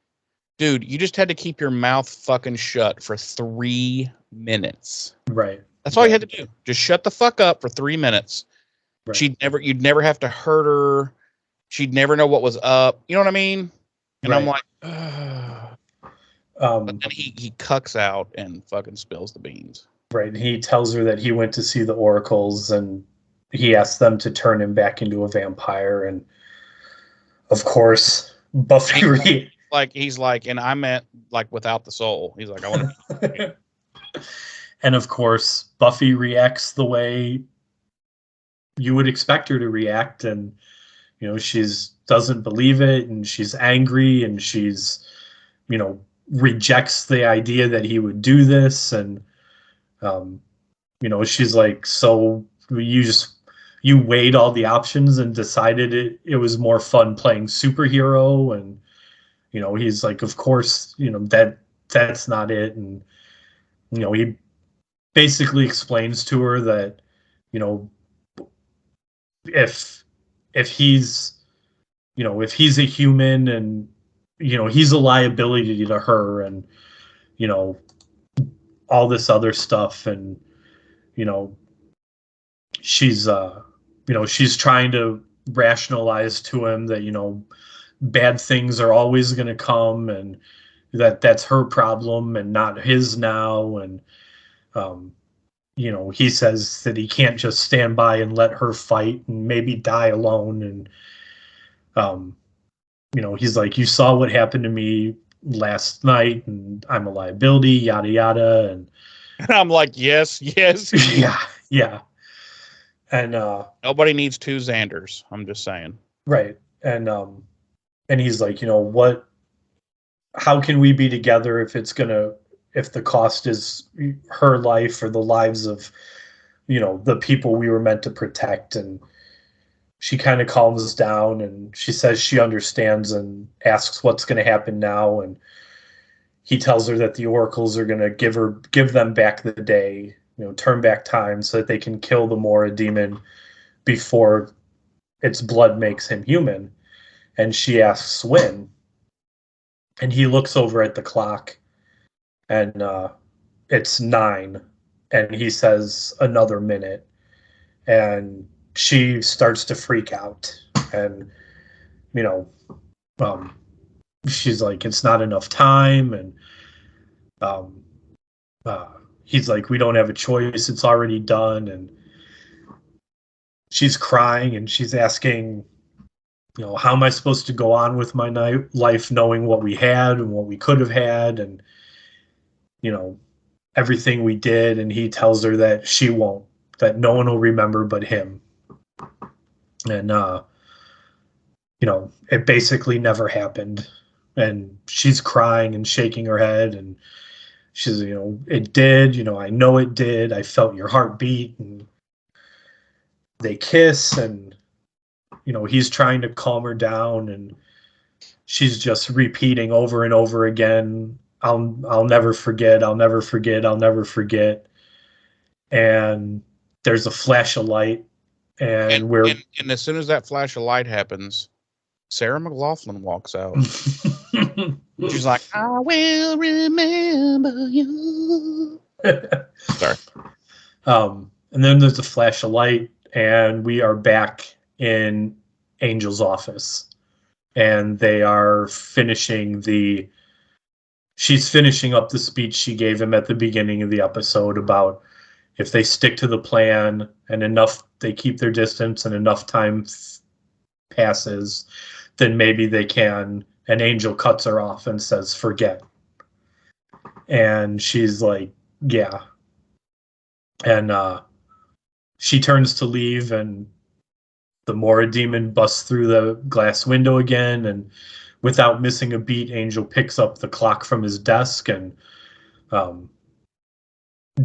dude, you just had to keep your mouth fucking shut for 3 minutes. Right. That's all you had to do. Just shut the fuck up for 3 minutes. Right. You'd never have to hurt her. She'd never know what was up. You know what I mean? And I'm like, but then he cucks out and fucking spills the beans. Right. He tells her that he went to see the oracles, and he asked them to turn him back into a vampire. And of course, Buffy he's like, and I meant like without the soul. He's like, I want to. And of course, Buffy reacts the way you would expect her to react, and she's doesn't believe it, and she's angry, and she's rejects the idea that he would do this. And she's like, "So you weighed all the options and decided it was more fun playing superhero?" And he's like, "Of course, that's not it." And he basically explains to her that if he's if he's a human, and he's a liability to her, and all this other stuff. And she's she's trying to rationalize to him that bad things are always going to come, and that's her problem and not his now. And he says that he can't just stand by and let her fight and maybe die alone. And he's like, "You saw what happened to me last night, and I'm a liability, yada yada." And I'm like, yes. yeah. And nobody needs 2 Xanders. I'm just saying. Right. And he's like, what how can we be together if the cost is her life or the lives of, the people we were meant to protect? And she kind of calms down and she says she understands and asks what's going to happen now. And he tells her that the oracles are going to give them back the day, turn back time so that they can kill the Mora demon before its blood makes him human. And she asks when, and he looks over at the clock, and it's 9, and he says another minute, and she starts to freak out, and she's like, it's not enough time, and he's like, we don't have a choice, it's already done. And she's crying and she's asking, how am I supposed to go on with my life knowing what we had and what we could have had, and everything we did? And he tells her that she won't, that no one will remember but him. And it basically never happened. And she's crying and shaking her head, and she's, it did, I know it did, I felt your heartbeat. And they kiss, and he's trying to calm her down, and she's just repeating over and over again, I'll never forget, I'll never forget, I'll never forget. And there's a flash of light, and as soon as that flash of light happens, Sarah McLachlan walks out. She's like, I will remember you. Sorry. And then there's a flash of light, and we are back in Angel's office, and they are she's finishing up the speech she gave him at the beginning of the episode about if they stick to the plan and they keep their distance and enough time passes, then maybe they can. And Angel cuts her off and says, forget. And she's like, yeah. And she turns to leave, and the Mora demon busts through the glass window again, and without missing a beat, Angel picks up the clock from his desk and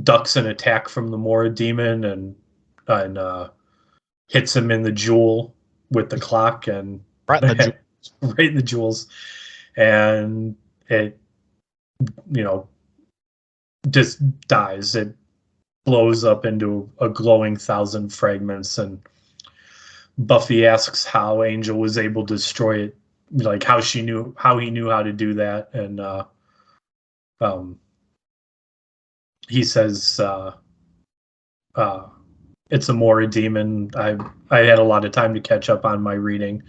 ducks an attack from the Mora demon and hits him in the jewel with the clock, and right in the jewels, and it just dies. It blows up into a glowing 1,000 fragments, and Buffy asks how Angel was able to destroy it, like how he knew how to do that. And he says it's a Mora demon. I had a lot of time to catch up on my reading.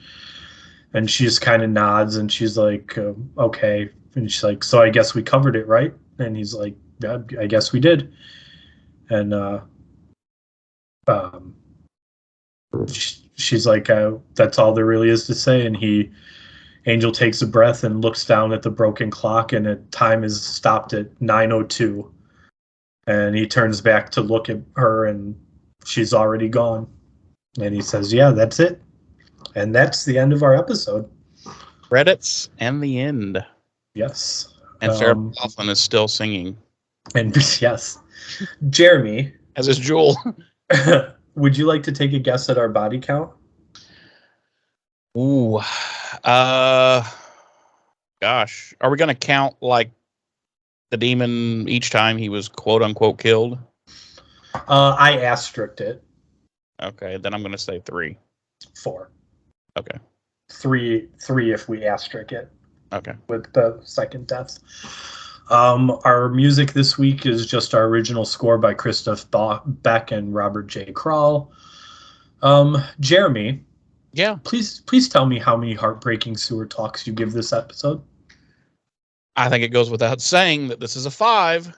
And she just kind of nods, and she's like, okay. And she's like, so I guess we covered it, right? And he's like, yeah, I guess we did. And she's like, that's all there really is to say. And Angel takes a breath and looks down at the broken clock, and time is stopped at 9:02. And he turns back to look at her, and she's already gone. And he says, yeah, that's it. And that's the end of our episode. Credits and the end. Yes. And Sarah McLachlan is still singing. And yes. Jeremy. As is Jewel. Would you like to take a guess at our body count? Ooh. Gosh. Are we going to count like the demon each time he was quote unquote killed? I asterisked it. Okay, then I'm going to say 3. 4. Okay. 3 if we asterisk it. Okay. With the second death. Our music this week is just our original score by Christoph Beck and Robert J. Krall. Jeremy. Yeah. Please tell me how many heartbreaking sewer talks you give this episode. I think it goes without saying that this is a 5.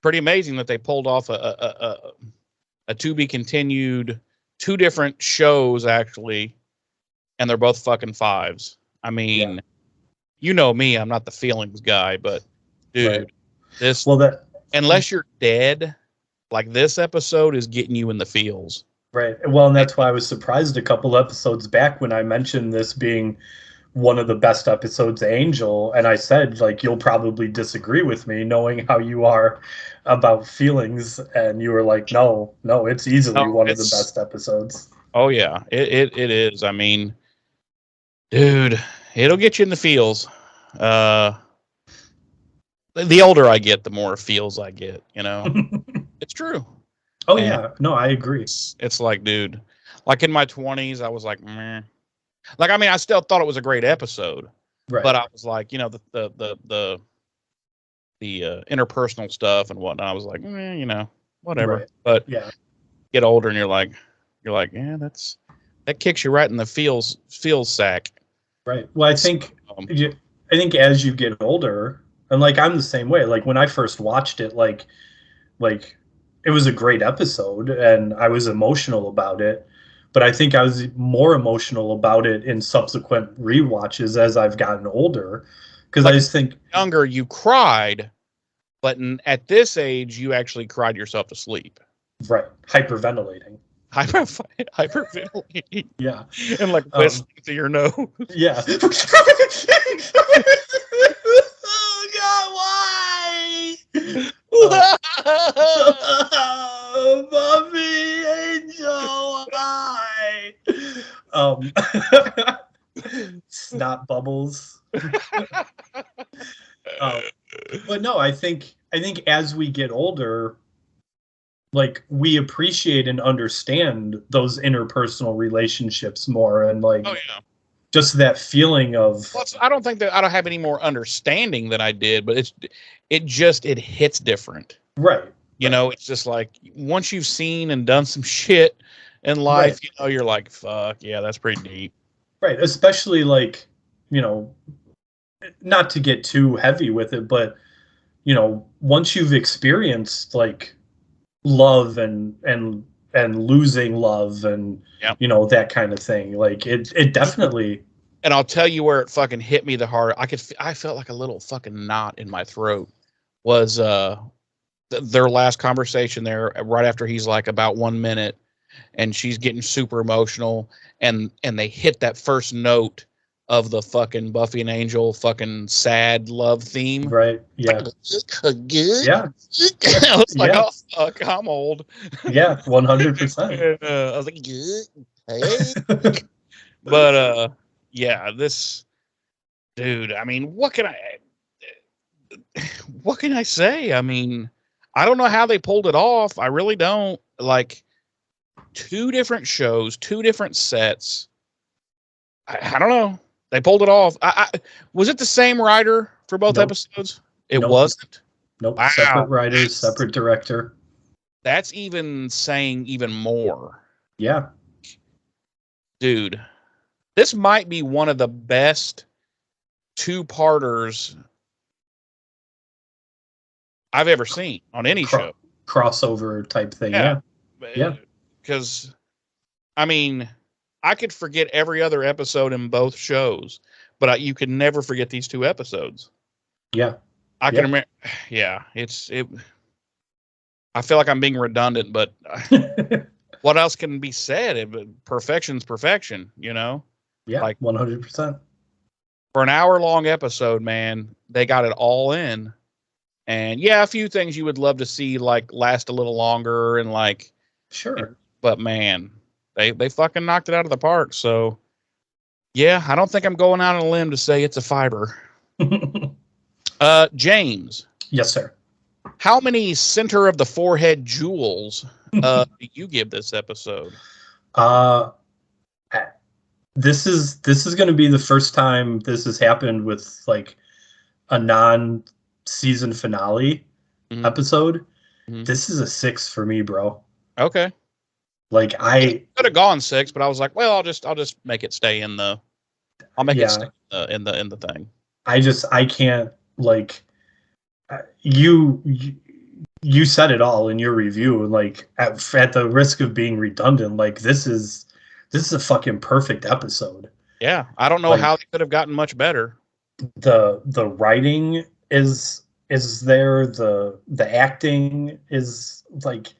Pretty amazing that they pulled off a to be continued, 2 different shows actually, and they're both fucking 5s. I mean, yeah. You know me, I'm not the feelings guy, but dude, right. unless you're dead, like this episode is getting you in the feels. Right. Well, and that's why I was surprised a couple episodes back when I mentioned this being one of the best episodes of Angel, and I said, like, you'll probably disagree with me knowing how you are about feelings, and you were like, no, it's easily No, one of the best episodes. Oh yeah, it is. I mean, dude, it'll get you in the feels. The older I get, the more feels I get. You know, it's true. Oh And yeah, no, I agree. it's like, dude, like in my 20s, I was like, meh. Like, I mean, I still thought it was a great episode, Right. but I was like, you know, the interpersonal stuff and whatnot. I was like, you know, whatever. Right. But Yeah. get older and you're like, yeah, that kicks you right in the feels sack. Right. Well, I think as you get older, and like I'm the same way. Like when I first watched it, like it was a great episode, and I was emotional about it. But I think I was more emotional about it in subsequent rewatches as I've gotten older, because Like, I just think younger you cried, but at this age you actually cried yourself to sleep. right, hyperventilating. Hyperventilating. Yeah. And like whistling through your nose. Yeah. Oh God, why? Buffy, Angel, why? Snot bubbles. But no, I think as we get older, like we appreciate and understand those interpersonal relationships more, and like just that feeling of. Well, I don't think that I don't have any more understanding than I did, but it hits different. Right. You know, it's just like once you've seen and done some shit in life, right. You know, you're like, fuck, yeah, that's pretty deep. Right. Especially like, you know, not to get too heavy with it, but, you know, once you've experienced like love and losing love and, you know, that kind of thing, like it definitely. And I'll tell you where it fucking hit me the hard. I felt like a little fucking knot in my throat was, their last conversation there right after he's like about 1 minute and she's getting super emotional and they hit that first note of the fucking Buffy and Angel fucking sad love theme. Right. Yeah. Yeah. I was like, oh fuck, I'm old. Yeah, 100%. I was like, hey. But yeah, this dude, I mean, what can I say? I mean, I don't know how they pulled it off. I really don't. Like, 2 different shows, 2 different sets. I don't know. They pulled it off. Was it the same writer for both episodes? It wasn't? Nope. Wow. Separate writers, separate director. That's even saying even more. Yeah. Dude, this might be one of the best 2-parters I've ever seen on any show. Crossover type thing. Yeah. Because, I mean, I could forget every other episode in both shows, but you could never forget these 2 episodes. Yeah. I can remember. Yeah. I feel like I'm being redundant, but what else can be said? Perfection's perfection, you know? Yeah. Like 100%. For an hour-long episode, man, they got it all in. And yeah, a few things you would love to see like last a little longer and like sure. But man, they fucking knocked it out of the park. So yeah, I don't think I'm going out on a limb to say it's a fiber. James. Yes, sir. How many center of the forehead jewels do you give this episode? This is going to be the first time this has happened with like a non-season finale episode. This is a 6 for me, bro. Okay. Like I could have gone 6, but I was like, well, I'll just make it stay in the. I'll make it stay in the thing. I can't like. You said it all in your review, and like at the risk of being redundant, like this is a fucking perfect episode. Yeah, I don't know how they could have gotten much better. The writing is there. The acting is like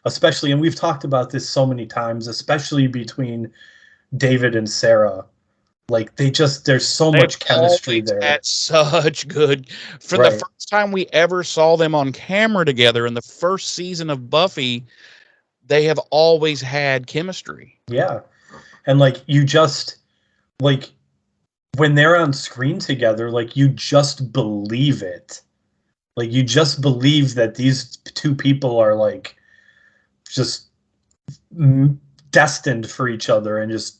especially, and we've talked about this so many times, especially between David and Sarah. Like there's so They've much chemistry always there. had such good. From the Right. first time we ever saw them on camera together in the first season of Buffy, they have always had chemistry. Yeah. And like you just like when they're on screen together, like you just believe it. Like you just believe that these two people are like just destined for each other and just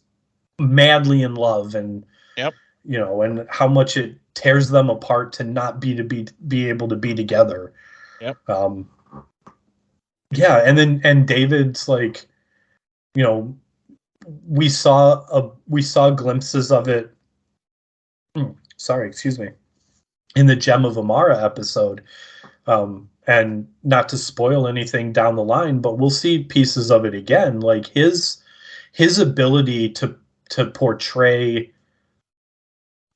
madly in love, and Yep. and how much it tears them apart to not be able to be together. Yep. Yeah, and David's like, we saw glimpses of it. Sorry, excuse me. In the Gem of Amara episode, and not to spoil anything down the line, but we'll see pieces of it again. Like his ability to portray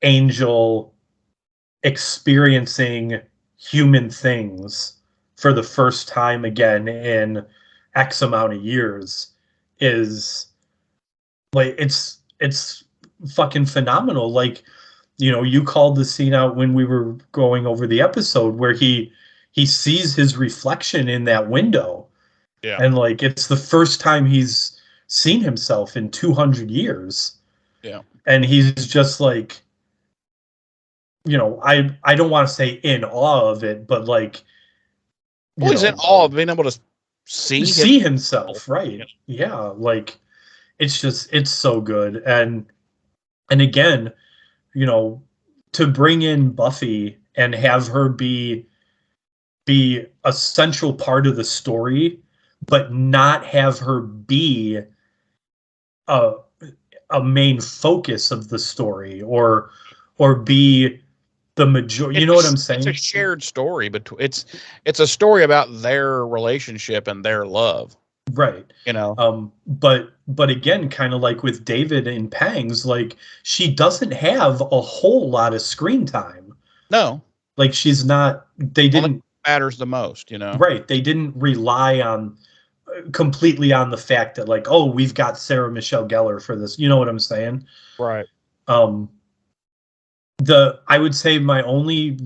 Angel experiencing human things for the first time again in X amount of years is like it's fucking phenomenal. Like, you called the scene out when we were going over the episode where he sees his reflection in that window. Yeah. And like it's the first time he's seen himself in 200 years. Yeah. And he's just like, I don't want to say in awe of it, but like, Well, he's in awe of being able to see himself, right? Yeah, like it's so good. And again, to bring in Buffy and have her be a central part of the story, but not have her be a main focus of the story, or be the majority. You know what I'm saying? It's a shared story, but it's a story about their relationship and their love, right? But again, kind of like with David and Pangs, like she doesn't have a whole lot of screen time. No, like she's not. They didn't matters the most, Right? They didn't rely on completely on the fact that like, oh, we've got Sarah Michelle Gellar for this. You know what I'm saying? Right. I would say my only two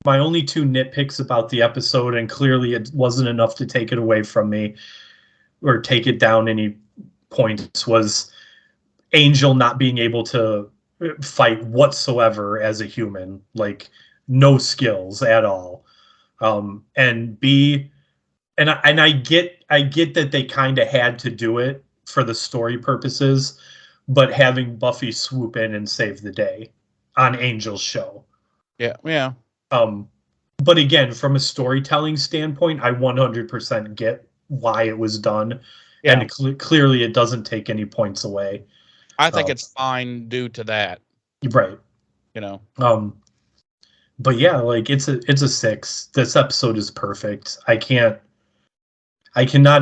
nitpicks about the episode, and clearly it wasn't enough to take it away from me or take it down any points, was Angel not being able to fight whatsoever as a human, like no skills at all. And B, and I get that they kind of had to do it for the story purposes, but having Buffy swoop in and save the day on Angel's show. Yeah. But again, from a storytelling standpoint, I 100% get why it was done. Yeah. And clearly it doesn't take any points away. I think it's fine due to that. Right. But yeah, like it's a 6. This episode is perfect. I cannot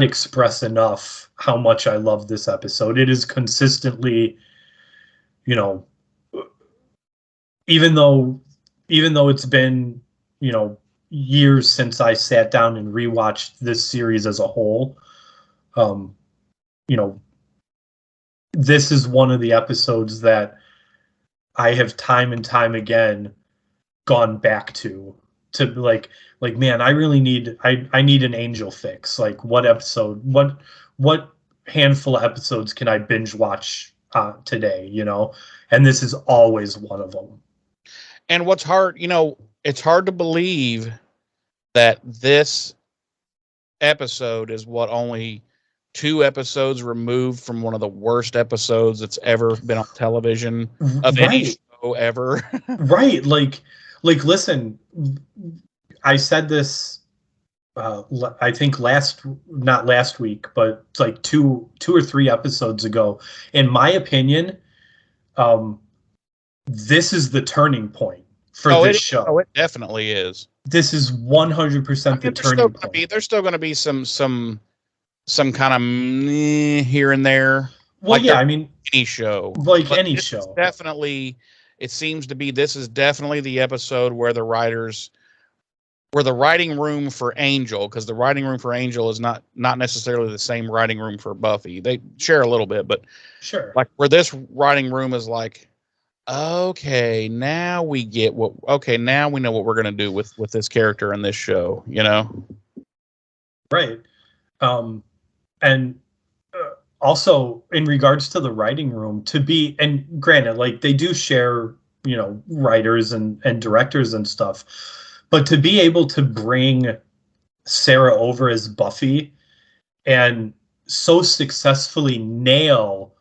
express enough how much I love this episode. It is consistently, even though it's been, years since I sat down and rewatched this series as a whole, this is one of the episodes that I have time and time again gone back to like, man, I really need an Angel fix. Like what episode, what handful of episodes can I binge watch today, and this is always one of them. And what's hard, it's hard to believe that this episode is only 2 episodes removed from one of the worst episodes that's ever been on television of any show ever. Right. Like, listen, I said this, I think not last week, but like 2 or 3 episodes ago. In my opinion, this is the turning point for this show. Oh, it definitely is. This is 100% the turning point. There's still going to be some kind of here and there. Well, yeah, I mean, any show, like any show, definitely. It seems to be this is definitely the episode where the writers where the writing room for Angel, because the writing room for Angel is not necessarily the same writing room for Buffy. They share a little bit, but Sure. like where this writing room is like, okay, now we get now we know what we're gonna do with this character in this show, you know? Right. And also in regards to the writing room, and granted, like they do share, writers and directors and stuff, but to be able to bring Sarah over as Buffy and so successfully nail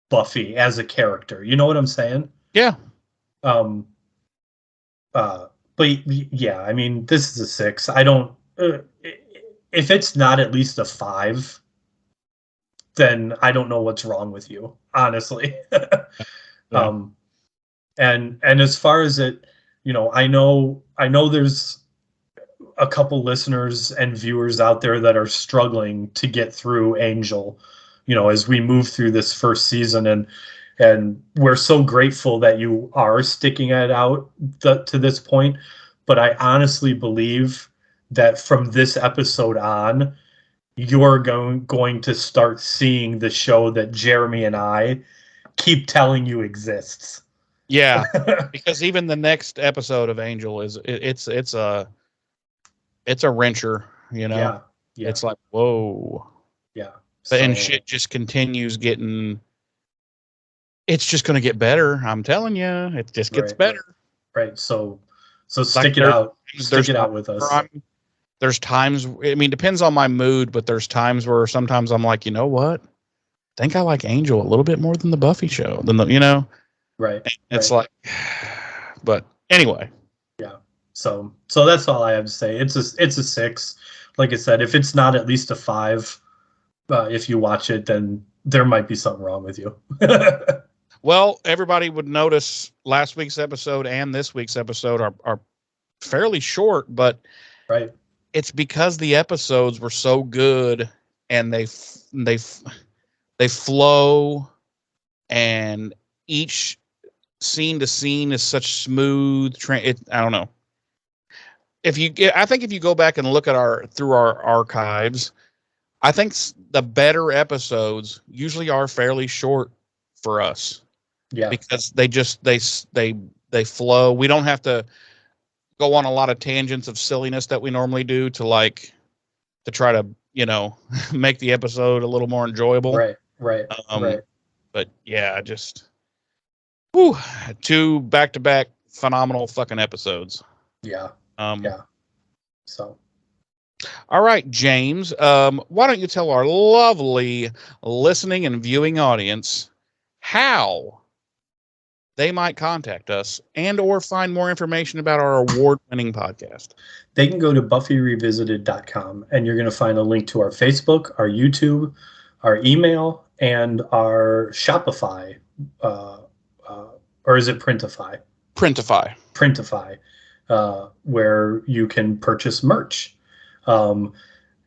Buffy as a character, you know what I'm saying? Yeah. Um, but yeah, I mean, this is a 6. I don't. If it's not at least a 5, then I don't know what's wrong with you, honestly. Yeah. And as far as it, I know there's a couple listeners and viewers out there that are struggling to get through Angel, as we move through this first season, and we're so grateful that you are sticking it out to this point. But I honestly believe that from this episode on, you're going to start seeing the show that Jeremy and I keep telling you exists. Yeah, because even the next episode of Angel it's a wrencher, Yeah. It's like, whoa. Yeah. And shit just continues getting. It's just going to get better. I'm telling you, it just gets better. Right. So stick it out. Stick it out with us. There's times. I mean, depends on my mood, but there's times where sometimes I'm like, you know what? I think I like Angel a little bit more than the Buffy show. Right. It's like, but anyway. Yeah. So that's all I have to say. It's a 6. Like I said, if it's not at least a 5, if you watch it, then there might be something wrong with you. Well, everybody would notice last week's episode and this week's episode are fairly short, but right. It's because the episodes were so good and they flow, and each scene to scene is such smooth. I don't know. I think if you go back and look at through our archives, I think the better episodes usually are fairly short for us. Yeah. Because they flow. We don't have to go on a lot of tangents of silliness that we normally do to try to, make the episode a little more enjoyable. Right. But yeah, just 2 back-to-back phenomenal fucking episodes. Yeah. So. All right, James, why don't you tell our lovely listening and viewing audience how they might contact us and or find more information about our award-winning podcast? They can go to buffyrevisited.com, and you're going to find a link to our Facebook, our YouTube, our email, and our Shopify, or is it Printify? Printify, where you can purchase merch.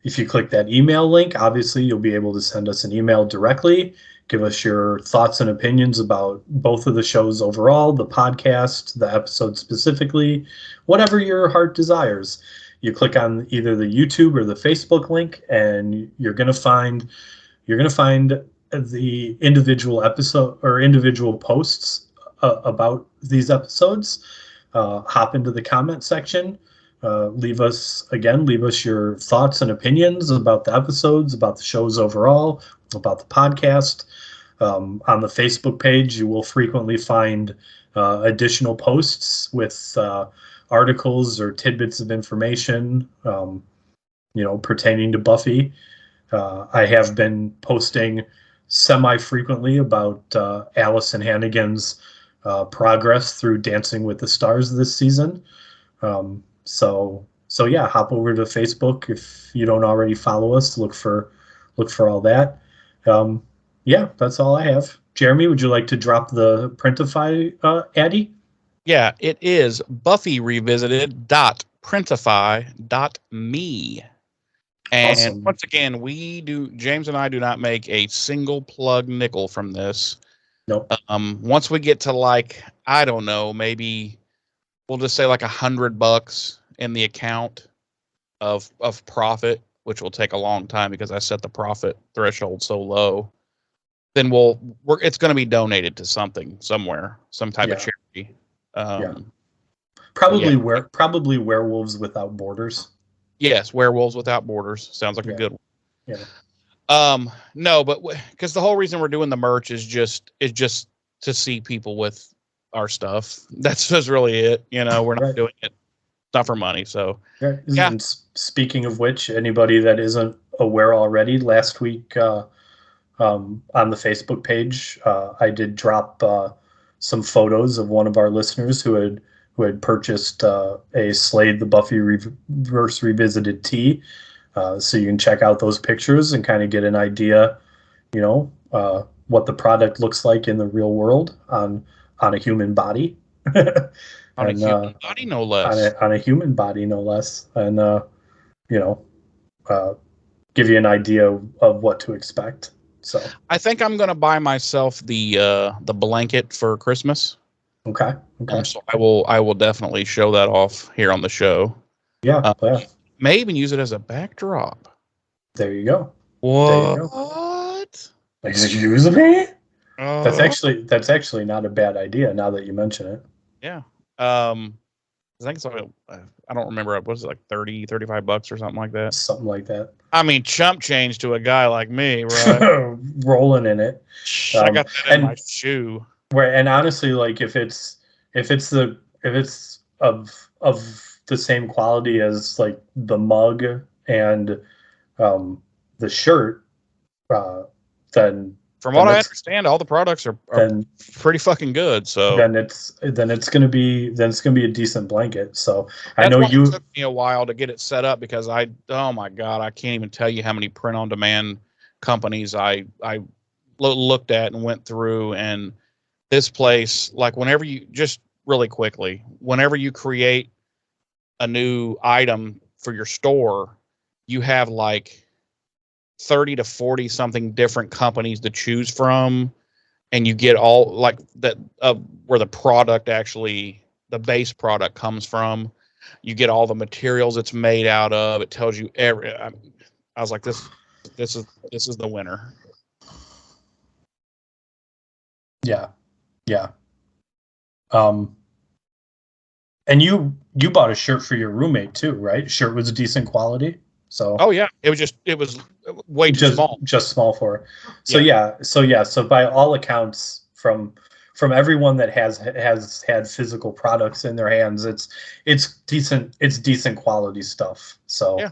If you click that email link, obviously you'll be able to send us an email directly. Give us your thoughts and opinions about both of the shows overall, the podcast, the episode specifically, whatever your heart desires. You click on either the YouTube or the Facebook link, and you're going to find the individual episode or individual posts about these episodes. Hop into the comment section. Leave us your thoughts and opinions about the episodes, about the shows overall, about the podcast. On the Facebook page, you will frequently find additional posts with articles or tidbits of information, pertaining to Buffy. I have been posting semi-frequently about Allison Hannigan's progress through Dancing with the Stars this season. So yeah, hop over to Facebook if you don't already follow us. Look for all that. Yeah, that's all I have. Jeremy, would you like to drop the Printify, Addy? Yeah, it is buffyrevisited.printify.me. And awesome. Once again, James and I do not make a single plug nickel from this. Nope. Once we get to I don't know, maybe we'll just say $100 in the account of profit, which will take a long time because I set the profit threshold so low, then it's going to be donated to something somewhere, some type of charity. Probably Werewolves Without Borders. Yes, Werewolves Without Borders sounds like a good one. Yeah. No, but because the whole reason we're doing the merch is just to see people with our stuff. That's just really it. We're not doing it. It's not for money. So yeah. And speaking of which, anybody that isn't aware already, last week on the Facebook page, I did drop some photos of one of our listeners who had purchased a Slade the Buffy Reverse Revisited tee. So you can check out those pictures and kind of get an idea, what the product looks like in the real world on a human body. On a human body, no less. On a human body, no less. And, give you an idea of what to expect. So I think I'm going to buy myself the blanket for Christmas. Okay. So I will definitely show that off here on the show. Yeah. May even use it as a backdrop. There you go. What? Excuse me? That's actually not a bad idea now that you mention it. Yeah. I think it's like, I don't remember. What was it, like $30-$35 or something like that? Something like that. I mean, chump change to a guy like me, right? Rolling in it. I got that in my shoe. And honestly, like if it's of the same quality as like the mug and the shirt, then from what I understand, all the products are pretty fucking good. So then it's gonna be a decent blanket. So I know it took me a while to get it set up because oh my God, I can't even tell you how many print on demand companies I looked at and went through. And this place, like whenever you create a new item for your store, you have like 30 to 40 something different companies to choose from, and you get all like that where the product actually, the base product comes from. You get all the materials it's made out of. It tells you I was like, this is the winner. Yeah. And you bought a shirt for your roommate too, right? Shirt was decent quality. So yeah, it was way too small. Just small for her. So by all accounts, from everyone that has had physical products in their hands, it's decent quality stuff. So yeah.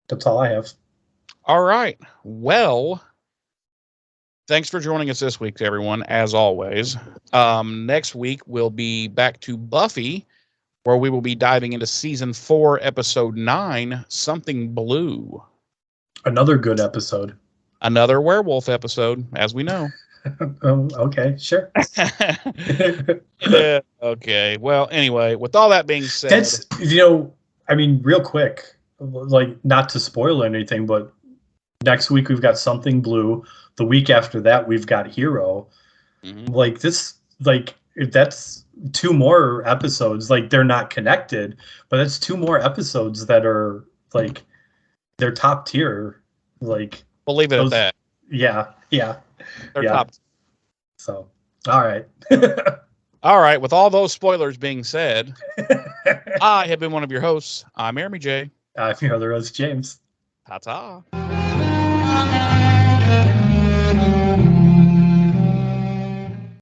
That's all I have. All right. Well, thanks for joining us this week, everyone, as always. Next week we'll be back to Buffy, where we will be diving into season 4, episode 9, Something Blue. Another good episode. Another werewolf episode, as we know. Okay, sure. Yeah, okay. Well, anyway, with all that being said, that's, real quick, like not to spoil anything, but next week we've got Something Blue. The week after that we've got Hero. Mm-hmm. Like this, like that's 2 more episodes. Like they're not connected, but that's 2 more episodes that are like they're top tier. Like we'll leave it at that. Yeah. They're top. So, all right. All right. With all those spoilers being said, I have been one of your hosts. I'm Jeremy J. I'm your other host, James. Ta-ta.